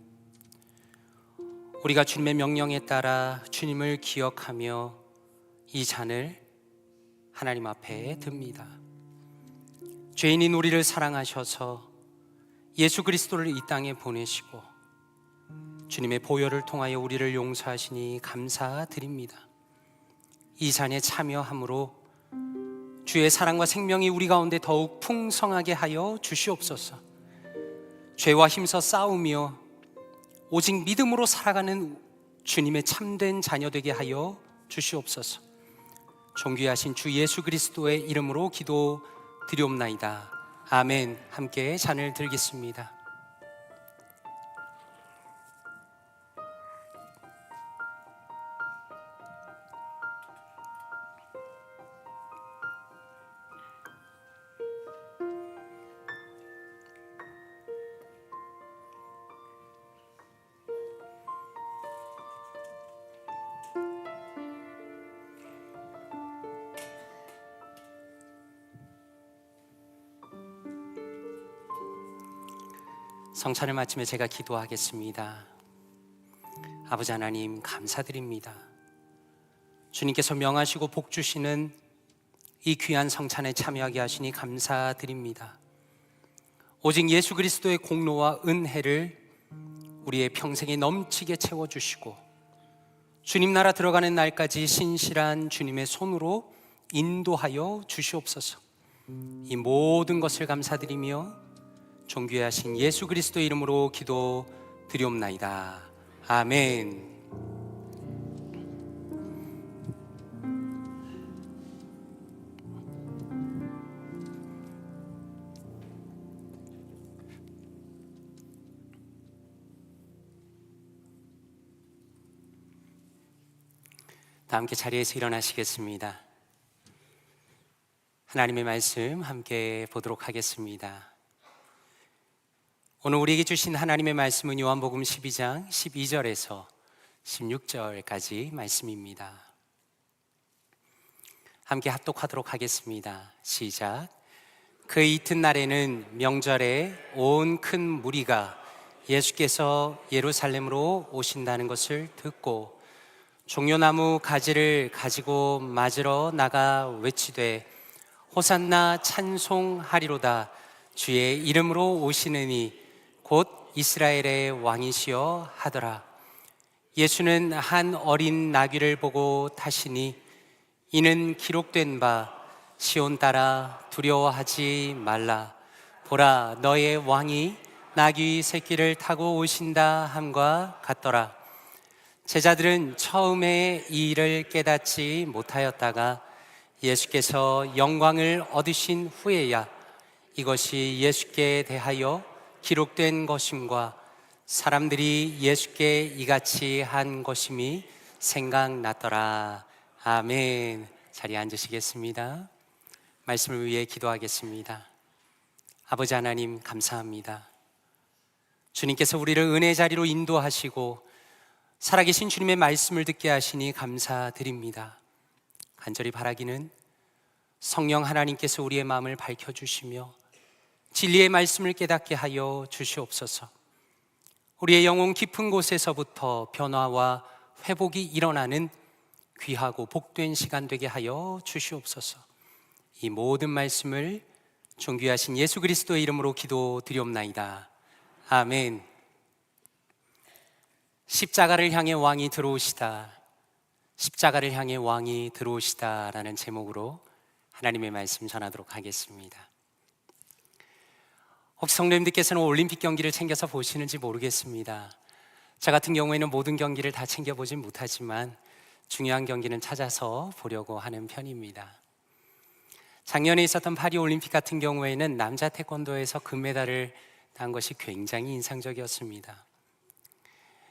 우리가 주님의 명령에 따라 주님을 기억하며 이 잔을 하나님 앞에 듭니다. 죄인인 우리를 사랑하셔서 예수 그리스도를 이 땅에 보내시고 주님의 보혈을 통하여 우리를 용서하시니 감사드립니다. 이 잔에 참여함으로 주의 사랑과 생명이 우리 가운데 더욱 풍성하게 하여 주시옵소서. 죄와 힘써 싸우며 오직 믿음으로 살아가는 주님의 참된 자녀 되게 하여 주시옵소서. 존귀하신 주 예수 그리스도의 이름으로 기도드리옵나이다. 아멘. 함께 잔을 들겠습니다. 성찬을 마치며 제가 기도하겠습니다. 아버지 하나님, 감사드립니다. 주님께서 명하시고 복 주시는 이 귀한 성찬에 참여하게 하시니 감사드립니다. 오직 예수 그리스도의 공로와 은혜를 우리의 평생에 넘치게 채워주시고 주님 나라 들어가는 날까지 신실한 주님의 손으로 인도하여 주시옵소서. 이 모든 것을 감사드리며 존귀하신 예수 그리스도의 이름으로 기도드리옵나이다. 아멘. 다 함께 자리에서 일어나시겠습니다. 하나님의 말씀 함께 보도록 하겠습니다. 오늘 우리에게 주신 하나님의 말씀은 요한복음 12장 12절에서 16절까지 말씀입니다. 함께 합독하도록 하겠습니다. 시작. 그 이튿날에는 명절에 온 큰 무리가 예수께서 예루살렘으로 오신다는 것을 듣고 종려나무 가지를 가지고 맞으러 나가 외치되 호산나 찬송하리로다. 주의 이름으로 오시느니 곧 이스라엘의 왕이시여 하더라. 예수는 한 어린 나귀를 보고 타시니 이는 기록된 바 시온 따라 두려워하지 말라. 보라, 너의 왕이 나귀 새끼를 타고 오신다 함과 같더라. 제자들은 처음에 이 일을 깨닫지 못하였다가 예수께서 영광을 얻으신 후에야 이것이 예수께 대하여 기록된 것임과 사람들이 예수께 이같이 한 것임이 생각났더라. 아멘. 자리에 앉으시겠습니다. 말씀을 위해 기도하겠습니다. 아버지 하나님, 감사합니다. 주님께서 우리를 은혜 자리로 인도하시고 살아계신 주님의 말씀을 듣게 하시니 감사드립니다. 간절히 바라기는 성령 하나님께서 우리의 마음을 밝혀주시며 진리의 말씀을 깨닫게 하여 주시옵소서. 우리의 영혼 깊은 곳에서부터 변화와 회복이 일어나는 귀하고 복된 시간 되게 하여 주시옵소서. 이 모든 말씀을 존귀하신 예수 그리스도의 이름으로 기도드리옵나이다. 아멘. 십자가를 향해 왕이 들어오시다. 십자가를 향해 왕이 들어오시다 라는 제목으로 하나님의 말씀 전하도록 하겠습니다. 혹시 성도님들께서는 올림픽 경기를 챙겨서 보시는지 모르겠습니다. 저 같은 경우에는 모든 경기를 다 챙겨보진 못하지만 중요한 경기는 찾아서 보려고 하는 편입니다. 작년에 있었던 파리 올림픽 같은 경우에는 남자 태권도에서 금메달을 딴 것이 굉장히 인상적이었습니다.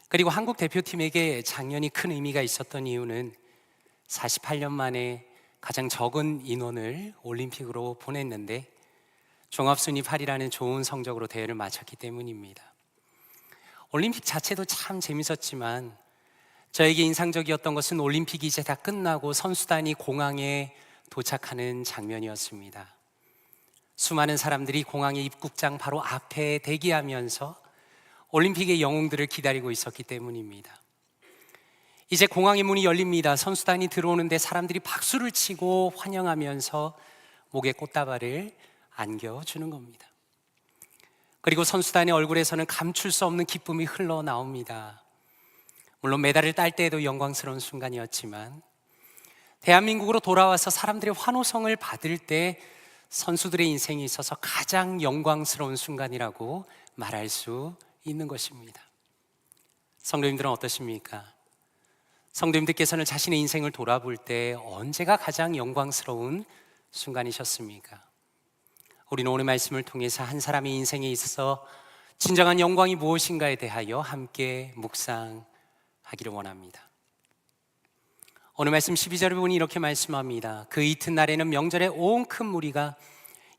그리고 한국 대표팀에게 작년이 큰 의미가 있었던 이유는 48년 만에 가장 적은 인원을 올림픽으로 보냈는데 종합순위 8위라는 좋은 성적으로 대회를 마쳤기 때문입니다. 올림픽 자체도 참 재밌었지만 저에게 인상적이었던 것은 올림픽이 이제 다 끝나고 선수단이 공항에 도착하는 장면이었습니다. 수많은 사람들이 공항의 입국장 바로 앞에 대기하면서 올림픽의 영웅들을 기다리고 있었기 때문입니다. 이제 공항의 문이 열립니다. 선수단이 들어오는데 사람들이 박수를 치고 환영하면서 목에 꽃다발을 안겨주는 겁니다. 그리고 선수단의 얼굴에서는 감출 수 없는 기쁨이 흘러나옵니다. 물론 메달을 딸 때에도 영광스러운 순간이었지만 대한민국으로 돌아와서 사람들의 환호성을 받을 때 선수들의 인생에 있어서 가장 영광스러운 순간이라고 말할 수 있는 것입니다. 성도님들은 어떠십니까? 성도님들께서는 자신의 인생을 돌아볼 때 언제가 가장 영광스러운 순간이셨습니까? 우리는 오늘 말씀을 통해서 한 사람의 인생에 있어서 진정한 영광이 무엇인가에 대하여 함께 묵상하기를 원합니다. 오늘 말씀 12절을 보니 이렇게 말씀합니다. 그 이튿날에는 명절에 온 큰 무리가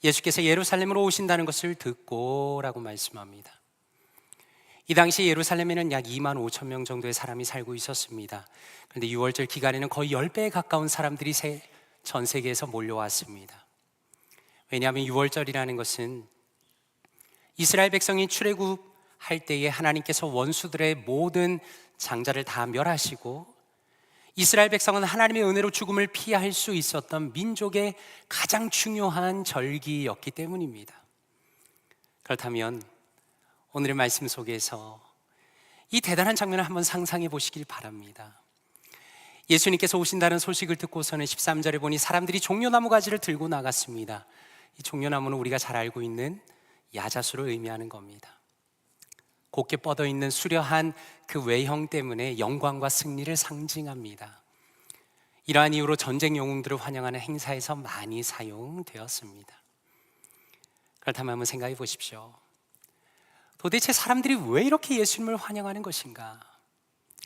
예수께서 예루살렘으로 오신다는 것을 듣고 라고 말씀합니다. 이 당시 예루살렘에는 약 2만 5천 명 정도의 사람이 살고 있었습니다. 그런데 6월절 기간에는 거의 10배에 가까운 사람들이 전 세계에서 몰려왔습니다. 왜냐하면 6월절이라는 것은 이스라엘 백성이 출애굽할 때에 하나님께서 원수들의 모든 장자를 다 멸하시고 이스라엘 백성은 하나님의 은혜로 죽음을 피할 수 있었던 민족의 가장 중요한 절기였기 때문입니다. 그렇다면 오늘의 말씀 속에서 이 대단한 장면을 한번 상상해 보시길 바랍니다. 예수님께서 오신다는 소식을 듣고서는 13절에 보니 사람들이 종려나무 가지를 들고 나갔습니다. 이 종려나무는 우리가 잘 알고 있는 야자수를 의미하는 겁니다. 곱게 뻗어 있는 수려한 그 외형 때문에 영광과 승리를 상징합니다. 이러한 이유로 전쟁 영웅들을 환영하는 행사에서 많이 사용되었습니다. 그렇다면 한번 생각해 보십시오. 도대체 사람들이 왜 이렇게 예수님을 환영하는 것인가?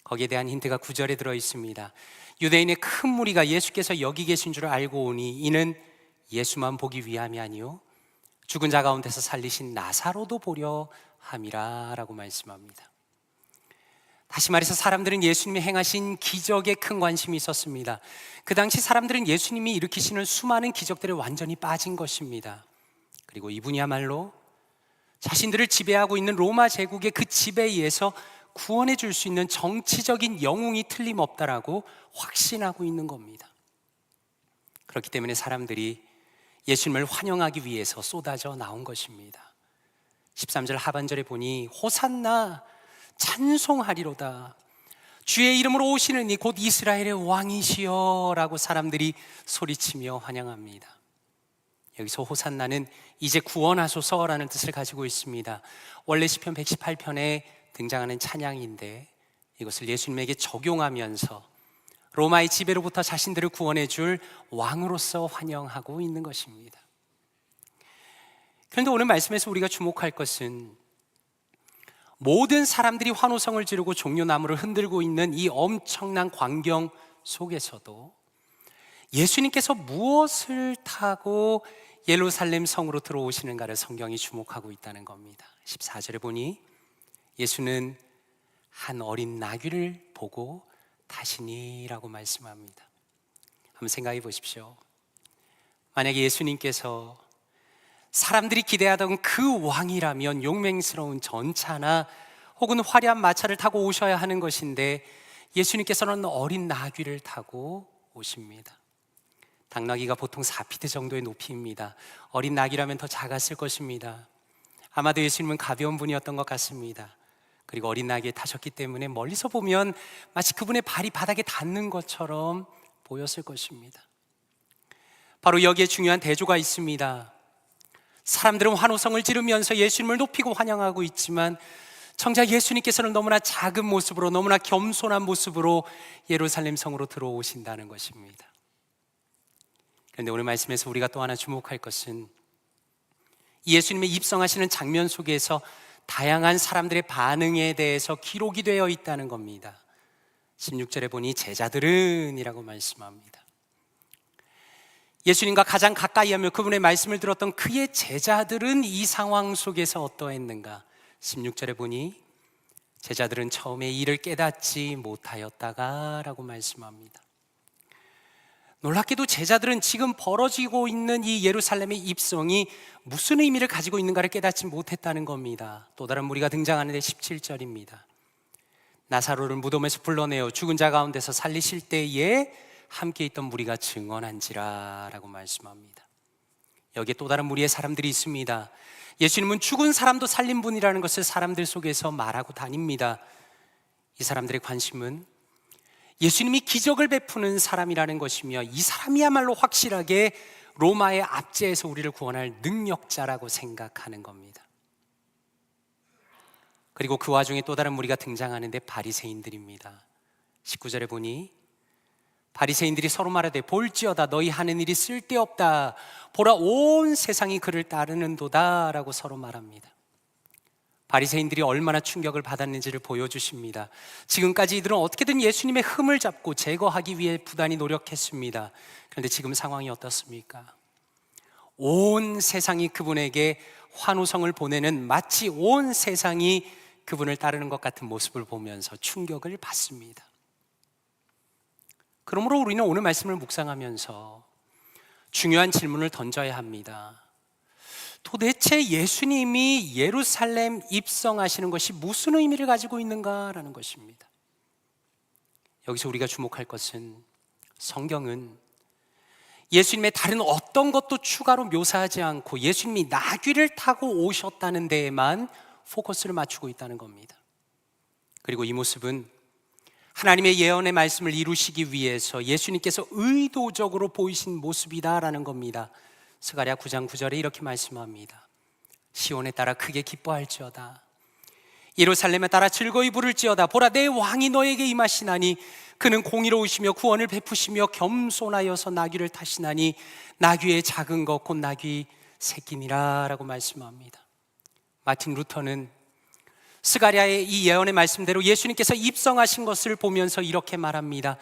거기에 대한 힌트가 9절에 들어 있습니다. 유대인의 큰 무리가 예수께서 여기 계신 줄 알고 오니 이는 예수만 보기 위함이 아니요 죽은 자 가운데서 살리신 나사로도 보려 함이라 라고 말씀합니다. 다시 말해서 사람들은 예수님이 행하신 기적에 큰 관심이 있었습니다. 그 당시 사람들은 예수님이 일으키시는 수많은 기적들에 완전히 빠진 것입니다. 그리고 이분이야말로 자신들을 지배하고 있는 로마 제국의 그 지배에 의해서 구원해 줄 수 있는 정치적인 영웅이 틀림없다라고 확신하고 있는 겁니다. 그렇기 때문에 사람들이 예수님을 환영하기 위해서 쏟아져 나온 것입니다. 13절 하반절에 보니 호산나 찬송하리로다 주의 이름으로 오시는 이 곧 이스라엘의 왕이시여 라고 사람들이 소리치며 환영합니다. 여기서 호산나는 이제 구원하소서라는 뜻을 가지고 있습니다. 원래 시편 118편에 등장하는 찬양인데 이것을 예수님에게 적용하면서 로마의 지배로부터 자신들을 구원해 줄 왕으로서 환영하고 있는 것입니다. 그런데 오늘 말씀에서 우리가 주목할 것은 모든 사람들이 환호성을 지르고 종려나무를 흔들고 있는 이 엄청난 광경 속에서도 예수님께서 무엇을 타고 예루살렘 성으로 들어오시는가를 성경이 주목하고 있다는 겁니다. 14절에 보니 예수는 한 어린 나귀를 보고 타시니라고 말씀합니다. 한번 생각해 보십시오. 만약에 예수님께서 사람들이 기대하던 그 왕이라면 용맹스러운 전차나 혹은 화려한 마차를 타고 오셔야 하는 것인데 예수님께서는 어린 나귀를 타고 오십니다. 당나귀가 보통 4피트 정도의 높이입니다. 어린 나귀라면 더 작았을 것입니다. 아마도 예수님은 가벼운 분이었던 것 같습니다. 그리고 어린 나귀에 타셨기 때문에 멀리서 보면 마치 그분의 발이 바닥에 닿는 것처럼 보였을 것입니다. 바로 여기에 중요한 대조가 있습니다. 사람들은 환호성을 지르면서 예수님을 높이고 환영하고 있지만 정작 예수님께서는 너무나 작은 모습으로 너무나 겸손한 모습으로 예루살렘 성으로 들어오신다는 것입니다. 그런데 오늘 말씀에서 우리가 또 하나 주목할 것은 예수님의 입성하시는 장면 속에서 다양한 사람들의 반응에 대해서 기록이 되어 있다는 겁니다. 16절에 보니 제자들은 이라고 말씀합니다. 예수님과 가장 가까이 하며 그분의 말씀을 들었던 그의 제자들은 이 상황 속에서 어떠했는가? 16절에 보니 제자들은 처음에 이를 깨닫지 못하였다가 라고 말씀합니다. 놀랍게도 제자들은 지금 벌어지고 있는 이 예루살렘의 입성이 무슨 의미를 가지고 있는가를 깨닫지 못했다는 겁니다. 또 다른 무리가 등장하는데 17절입니다. 나사로를 무덤에서 불러내어 죽은 자 가운데서 살리실 때에 함께 있던 무리가 증언한지라 라고 말씀합니다. 여기에 또 다른 무리의 사람들이 있습니다. 예수님은 죽은 사람도 살린 분이라는 것을 사람들 속에서 말하고 다닙니다. 이 사람들의 관심은 예수님이 기적을 베푸는 사람이라는 것이며 이 사람이야말로 확실하게 로마의 압제에서 우리를 구원할 능력자라고 생각하는 겁니다. 그리고 그 와중에 또 다른 무리가 등장하는데 바리새인들입니다. 19절에 보니 바리새인들이 서로 말하되 볼지어다 너희 하는 일이 쓸데없다 보라 온 세상이 그를 따르는도다 라고 서로 말합니다. 바리새인들이 얼마나 충격을 받았는지를 보여주십니다. 지금까지 이들은 어떻게든 예수님의 흠을 잡고 제거하기 위해 부단히 노력했습니다. 그런데 지금 상황이 어떻습니까? 온 세상이 그분에게 환호성을 보내는, 마치 온 세상이 그분을 따르는 것 같은 모습을 보면서 충격을 받습니다. 그러므로 우리는 오늘 말씀을 묵상하면서 중요한 질문을 던져야 합니다. 도대체 예수님이 예루살렘 입성하시는 것이 무슨 의미를 가지고 있는가라는 것입니다. 여기서 우리가 주목할 것은 성경은 예수님의 다른 어떤 것도 추가로 묘사하지 않고 예수님이 나귀를 타고 오셨다는 데에만 포커스를 맞추고 있다는 겁니다. 그리고 이 모습은 하나님의 예언의 말씀을 이루시기 위해서 예수님께서 의도적으로 보이신 모습이다라는 겁니다. 스가랴 9장 9절에 이렇게 말씀합니다. 시온에 따라 크게 기뻐할지어다 예루살렘에 따라 즐거이 부를지어다 보라 내 왕이 너에게 임하시나니 그는 공의로우시며 구원을 베푸시며 겸손하여서 나귀를 타시나니 나귀의 작은 것 곧 나귀 새끼니라 라고 말씀합니다. 마틴 루터는 스가랴의 이 예언의 말씀대로 예수님께서 입성하신 것을 보면서 이렇게 말합니다.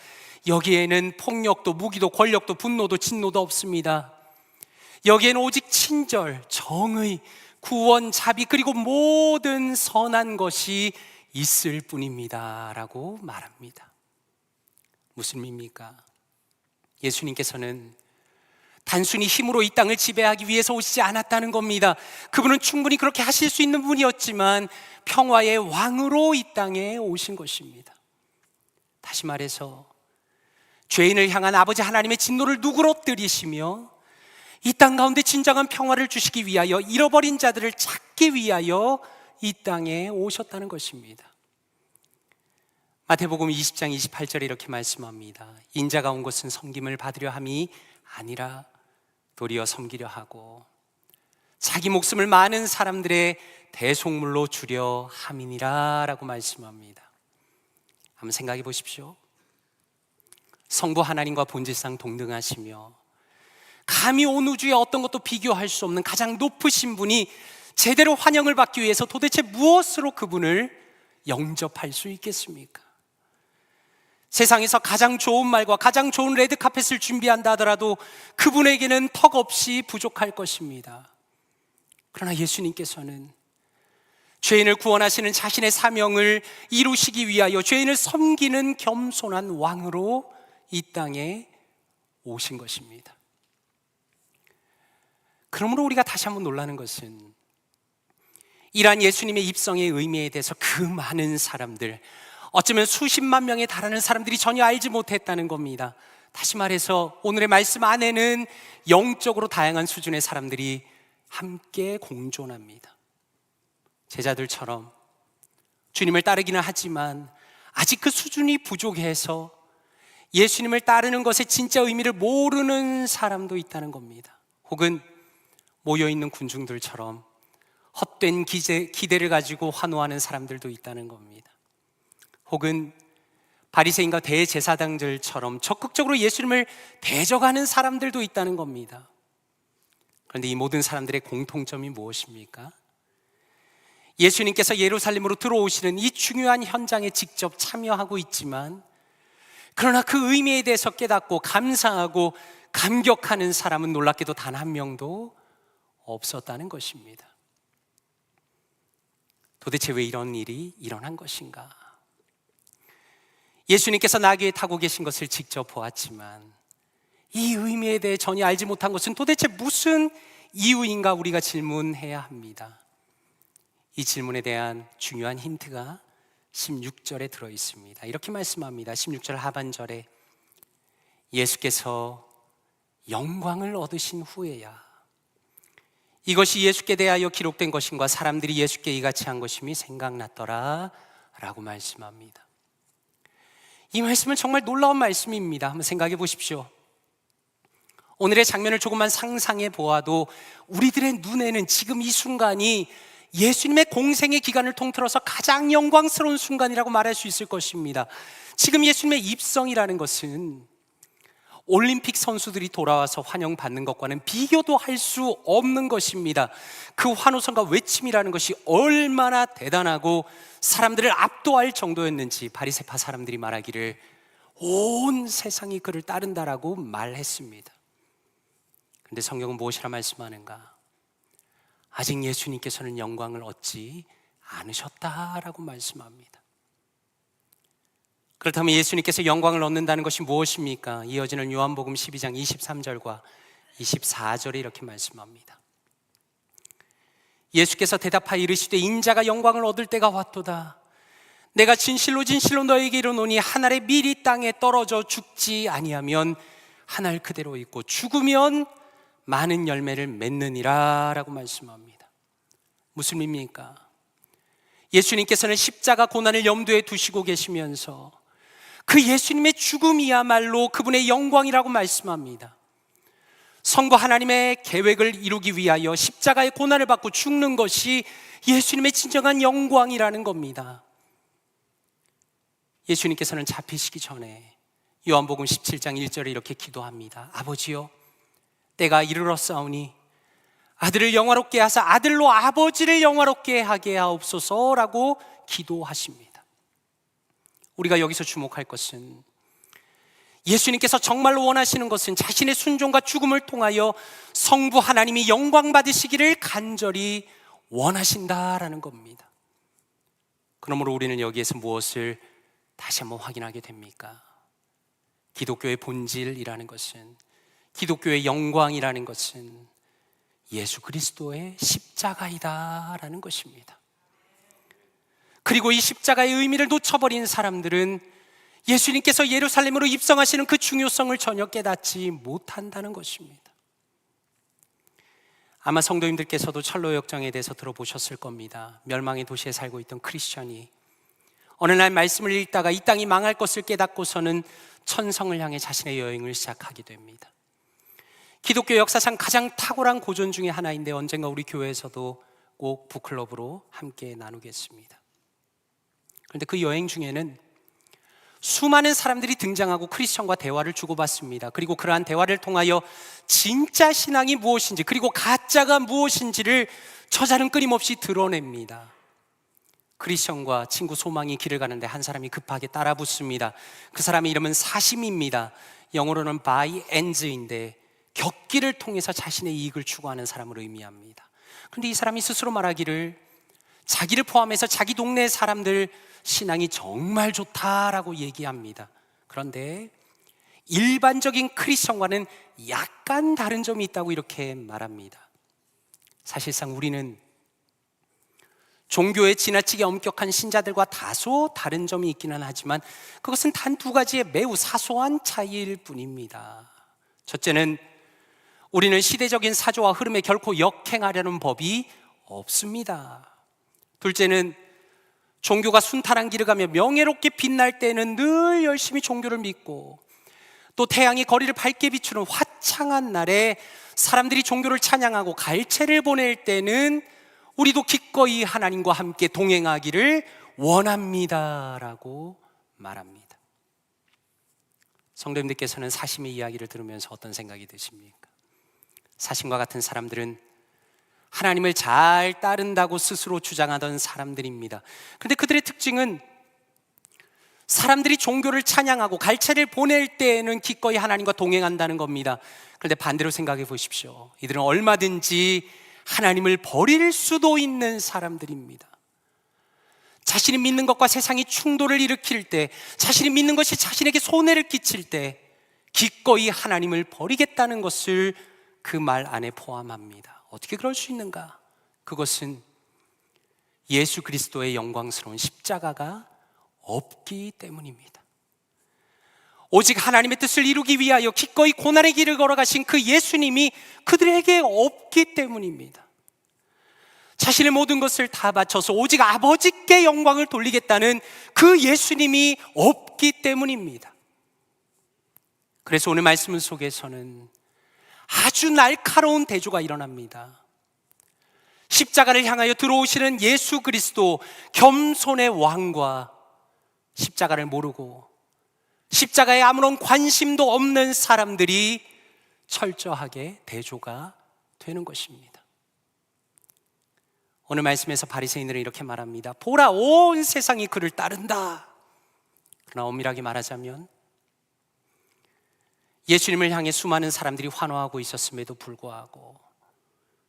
여기에는 폭력도 무기도 권력도 분노도 진노도 없습니다. 여기에는 오직 친절, 정의, 구원, 자비 그리고 모든 선한 것이 있을 뿐입니다 라고 말합니다. 무슨 의미입니까? 예수님께서는 단순히 힘으로 이 땅을 지배하기 위해서 오시지 않았다는 겁니다. 그분은 충분히 그렇게 하실 수 있는 분이었지만 평화의 왕으로 이 땅에 오신 것입니다. 다시 말해서 죄인을 향한 아버지 하나님의 진노를 누그러뜨리시며 이 땅 가운데 진정한 평화를 주시기 위하여 잃어버린 자들을 찾기 위하여 이 땅에 오셨다는 것입니다. 마태복음 20장 28절에 이렇게 말씀합니다. 인자가 온 것은 섬김을 받으려 함이 아니라 도리어 섬기려 하고 자기 목숨을 많은 사람들의 대속물로 주려 함이니라 라고 말씀합니다. 한번 생각해 보십시오. 성부 하나님과 본질상 동등하시며 감히 온 우주의 어떤 것도 비교할 수 없는 가장 높으신 분이 제대로 환영을 받기 위해서 도대체 무엇으로 그분을 영접할 수 있겠습니까? 세상에서 가장 좋은 말과 가장 좋은 레드카펫을 준비한다 하더라도 그분에게는 턱없이 부족할 것입니다. 그러나 예수님께서는 죄인을 구원하시는 자신의 사명을 이루시기 위하여 죄인을 섬기는 겸손한 왕으로 이 땅에 오신 것입니다. 그러므로 우리가 다시 한번 놀라는 것은 이러한 예수님의 입성의 의미에 대해서 그 많은 사람들, 어쩌면 수십만 명에 달하는 사람들이 전혀 알지 못했다는 겁니다. 다시 말해서 오늘의 말씀 안에는 영적으로 다양한 수준의 사람들이 함께 공존합니다. 제자들처럼 주님을 따르기는 하지만 아직 그 수준이 부족해서 예수님을 따르는 것의 진짜 의미를 모르는 사람도 있다는 겁니다. 혹은 모여있는 군중들처럼 헛된 기대를 가지고 환호하는 사람들도 있다는 겁니다. 혹은 바리새인과 대제사장들처럼 적극적으로 예수님을 대적하는 사람들도 있다는 겁니다. 그런데 이 모든 사람들의 공통점이 무엇입니까? 예수님께서 예루살렘으로 들어오시는 이 중요한 현장에 직접 참여하고 있지만 그러나 그 의미에 대해서 깨닫고 감사하고 감격하는 사람은 놀랍게도 단 한 명도 없었다는 것입니다. 도대체 왜 이런 일이 일어난 것인가? 예수님께서 나귀에 타고 계신 것을 직접 보았지만 이 의미에 대해 전혀 알지 못한 것은 도대체 무슨 이유인가 우리가 질문해야 합니다. 이 질문에 대한 중요한 힌트가 16절에 들어 있습니다. 이렇게 말씀합니다. 16절 하반절에 예수께서 영광을 얻으신 후에야 이것이 예수께 대하여 기록된 것인가 사람들이 예수께 이같이 한 것임이 생각났더라 라고 말씀합니다. 이 말씀은 정말 놀라운 말씀입니다. 한번 생각해 보십시오. 오늘의 장면을 조금만 상상해 보아도 우리들의 눈에는 지금 이 순간이 예수님의 공생의 기간을 통틀어서 가장 영광스러운 순간이라고 말할 수 있을 것입니다. 지금 예수님의 입성이라는 것은 올림픽 선수들이 돌아와서 환영받는 것과는 비교도 할 수 없는 것입니다. 그 환호성과 외침이라는 것이 얼마나 대단하고 사람들을 압도할 정도였는지 바리새파 사람들이 말하기를 온 세상이 그를 따른다라고 말했습니다. 그런데 성경은 무엇이라 말씀하는가? 아직 예수님께서는 영광을 얻지 않으셨다라고 말씀합니다. 그렇다면 예수님께서 영광을 얻는다는 것이 무엇입니까? 이어지는 요한복음 12장 23절과 24절에 이렇게 말씀합니다. 예수께서 대답하여 이르시되 인자가 영광을 얻을 때가 왔도다. 내가 진실로 진실로 너에게 이르노니 한 알의 밀이 땅에 떨어져 죽지 아니하면 한 알 그대로 있고 죽으면 많은 열매를 맺느니라 라고 말씀합니다. 무슨 의미입니까? 예수님께서는 십자가 고난을 염두에 두시고 계시면서 그 예수님의 죽음이야말로 그분의 영광이라고 말씀합니다. 성부 하나님의 계획을 이루기 위하여 십자가의 고난을 받고 죽는 것이 예수님의 진정한 영광이라는 겁니다. 예수님께서는 잡히시기 전에 요한복음 17장 1절에 이렇게 기도합니다. 아버지여, 때가 이르렀사오니 아들을 영화롭게 하사 아들로 아버지를 영화롭게 하게 하옵소서라고 기도하십니다. 우리가 여기서 주목할 것은 예수님께서 정말로 원하시는 것은 자신의 순종과 죽음을 통하여 성부 하나님이 영광 받으시기를 간절히 원하신다라는 겁니다. 그러므로 우리는 여기에서 무엇을 다시 한번 확인하게 됩니까? 기독교의 본질이라는 것은, 기독교의 영광이라는 것은 예수 그리스도의 십자가이다라는 것입니다. 그리고 이 십자가의 의미를 놓쳐버린 사람들은 예수님께서 예루살렘으로 입성하시는 그 중요성을 전혀 깨닫지 못한다는 것입니다. 아마 성도님들께서도 철로 역정에 대해서 들어보셨을 겁니다. 멸망의 도시에 살고 있던 크리스천이 어느 날 말씀을 읽다가 이 땅이 망할 것을 깨닫고서는 천성을 향해 자신의 여행을 시작하게 됩니다. 기독교 역사상 가장 탁월한 고전 중에 하나인데 언젠가 우리 교회에서도 꼭 북클럽으로 함께 나누겠습니다. 그런데 그 여행 중에는 수많은 사람들이 등장하고 크리스천과 대화를 주고받습니다. 그리고 그러한 대화를 통하여 진짜 신앙이 무엇인지, 그리고 가짜가 무엇인지를 저자는 끊임없이 드러냅니다. 크리스천과 친구 소망이 길을 가는데 한 사람이 급하게 따라 붙습니다. 그 사람의 이름은 사심입니다. 영어로는 by ends인데 격기를 통해서 자신의 이익을 추구하는 사람을 의미합니다. 그런데 이 사람이 스스로 말하기를 자기를 포함해서 자기 동네 사람들 신앙이 정말 좋다라고 얘기합니다. 그런데 일반적인 크리스천과는 약간 다른 점이 있다고 이렇게 말합니다. 사실상 우리는 종교에 지나치게 엄격한 신자들과 다소 다른 점이 있기는 하지만 그것은 단 두 가지의 매우 사소한 차이일 뿐입니다. 첫째는 우리는 시대적인 사조와 흐름에 결코 역행하려는 법이 없습니다. 둘째는 종교가 순탄한 길을 가며 명예롭게 빛날 때는 늘 열심히 종교를 믿고, 또 태양이 거리를 밝게 비추는 화창한 날에 사람들이 종교를 찬양하고 갈채를 보낼 때는 우리도 기꺼이 하나님과 함께 동행하기를 원합니다라고 말합니다. 성도님들께서는 사심의 이야기를 들으면서 어떤 생각이 드십니까? 사심과 같은 사람들은 하나님을 잘 따른다고 스스로 주장하던 사람들입니다. 그런데 그들의 특징은 사람들이 종교를 찬양하고 갈채를 보낼 때에는 기꺼이 하나님과 동행한다는 겁니다. 그런데 반대로 생각해 보십시오. 이들은 얼마든지 하나님을 버릴 수도 있는 사람들입니다. 자신이 믿는 것과 세상이 충돌을 일으킬 때, 자신이 믿는 것이 자신에게 손해를 끼칠 때 기꺼이 하나님을 버리겠다는 것을 그 말 안에 포함합니다. 어떻게 그럴 수 있는가? 그것은 예수 그리스도의 영광스러운 십자가가 없기 때문입니다. 오직 하나님의 뜻을 이루기 위하여 기꺼이 고난의 길을 걸어가신 그 예수님이 그들에게 없기 때문입니다. 자신의 모든 것을 다 바쳐서 오직 아버지께 영광을 돌리겠다는 그 예수님이 없기 때문입니다. 그래서 오늘 말씀 속에서는 아주 날카로운 대조가 일어납니다. 십자가를 향하여 들어오시는 예수 그리스도, 겸손의 왕과 십자가를 모르고 십자가에 아무런 관심도 없는 사람들이 철저하게 대조가 되는 것입니다. 오늘 말씀에서 바리새인들은 이렇게 말합니다. 보라, 온 세상이 그를 따른다. 그러나 엄밀하게 말하자면 예수님을 향해 수많은 사람들이 환호하고 있었음에도 불구하고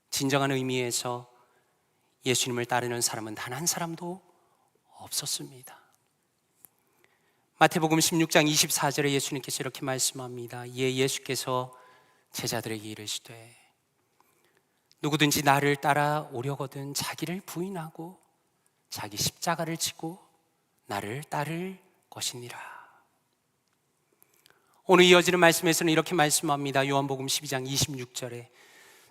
진정한 의미에서 예수님을 따르는 사람은 단 한 사람도 없었습니다. 마태복음 16장 24절에 예수님께서 이렇게 말씀합니다. 이에 예수께서 제자들에게 이르시되 누구든지 나를 따라오려거든 자기를 부인하고 자기 십자가를 지고 나를 따를 것이니라. 오늘 이어지는 말씀에서는 이렇게 말씀합니다. 요한복음 12장 26절에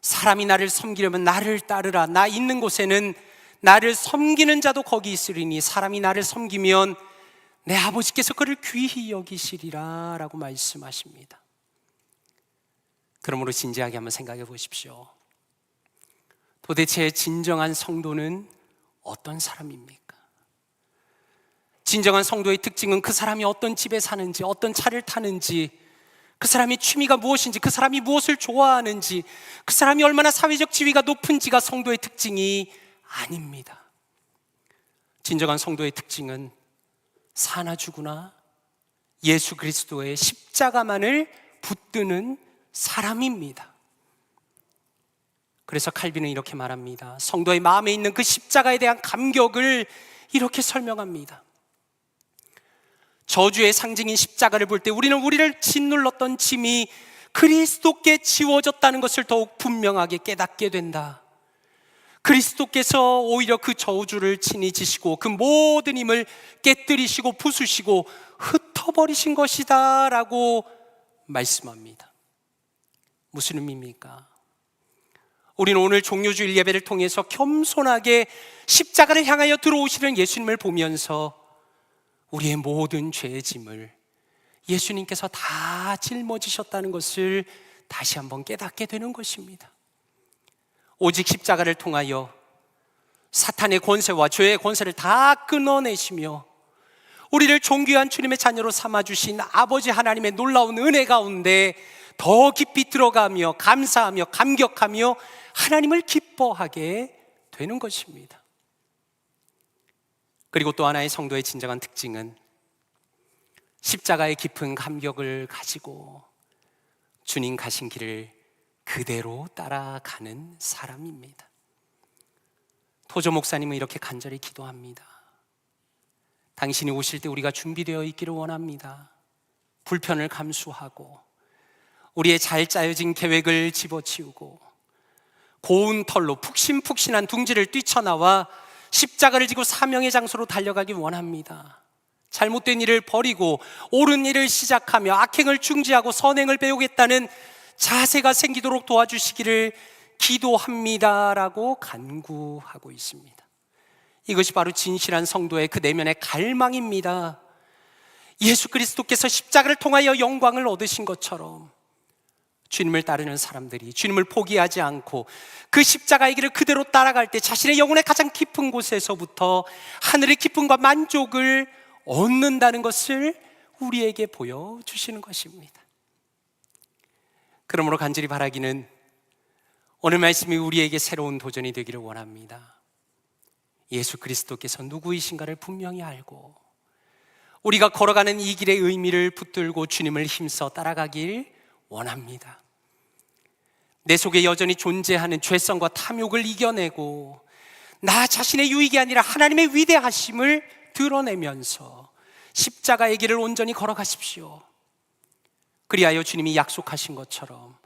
사람이 나를 섬기려면 나를 따르라. 나 있는 곳에는 나를 섬기는 자도 거기 있으리니 사람이 나를 섬기면 내 아버지께서 그를 귀히 여기시리라 라고 말씀하십니다. 그러므로 진지하게 한번 생각해 보십시오. 도대체 진정한 성도는 어떤 사람입니까? 진정한 성도의 특징은 그 사람이 어떤 집에 사는지, 어떤 차를 타는지, 그 사람의 취미가 무엇인지, 그 사람이 무엇을 좋아하는지, 그 사람이 얼마나 사회적 지위가 높은지가 성도의 특징이 아닙니다. 진정한 성도의 특징은 사나 죽으나 예수 그리스도의 십자가만을 붙드는 사람입니다. 그래서 칼빈은 이렇게 말합니다. 성도의 마음에 있는 그 십자가에 대한 감격을 이렇게 설명합니다. 저주의 상징인 십자가를 볼 때 우리는 우리를 짓눌렀던 짐이 그리스도께 지워졌다는 것을 더욱 분명하게 깨닫게 된다. 그리스도께서 오히려 그 저주를 친히 지시고 그 모든 힘을 깨뜨리시고 부수시고 흩어버리신 것이다 라고 말씀합니다. 무슨 의미입니까? 우리는 오늘 종료주일 예배를 통해서 겸손하게 십자가를 향하여 들어오시는 예수님을 보면서 우리의 모든 죄의 짐을 예수님께서 다 짊어지셨다는 것을 다시 한번 깨닫게 되는 것입니다. 오직 십자가를 통하여 사탄의 권세와 죄의 권세를 다 끊어내시며 우리를 존귀한 주님의 자녀로 삼아주신 아버지 하나님의 놀라운 은혜 가운데 더 깊이 들어가며 감사하며 감격하며 하나님을 기뻐하게 되는 것입니다. 그리고 또 하나의 성도의 진정한 특징은 십자가의 깊은 감격을 가지고 주님 가신 길을 그대로 따라가는 사람입니다. 토조 목사님은 이렇게 간절히 기도합니다. 당신이 오실 때 우리가 준비되어 있기를 원합니다. 불편을 감수하고 우리의 잘 짜여진 계획을 집어치우고 고운 털로 푹신푹신한 둥지를 뛰쳐나와 십자가를 지고 사명의 장소로 달려가기 원합니다. 잘못된 일을 버리고 옳은 일을 시작하며 악행을 중지하고 선행을 배우겠다는 자세가 생기도록 도와주시기를 기도합니다라고 간구하고 있습니다. 이것이 바로 진실한 성도의 그 내면의 갈망입니다. 예수 그리스도께서 십자가를 통하여 영광을 얻으신 것처럼 주님을 따르는 사람들이 주님을 포기하지 않고 그 십자가의 길을 그대로 따라갈 때 자신의 영혼의 가장 깊은 곳에서부터 하늘의 기쁨과 만족을 얻는다는 것을 우리에게 보여주시는 것입니다. 그러므로 간절히 바라기는 오늘 말씀이 우리에게 새로운 도전이 되기를 원합니다. 예수 그리스도께서 누구이신가를 분명히 알고 우리가 걸어가는 이 길의 의미를 붙들고 주님을 힘써 따라가길 원합니다. 내 속에 여전히 존재하는 죄성과 탐욕을 이겨내고 나 자신의 유익이 아니라 하나님의 위대하심을 드러내면서 십자가의 길을 온전히 걸어가십시오. 그리하여 주님이 약속하신 것처럼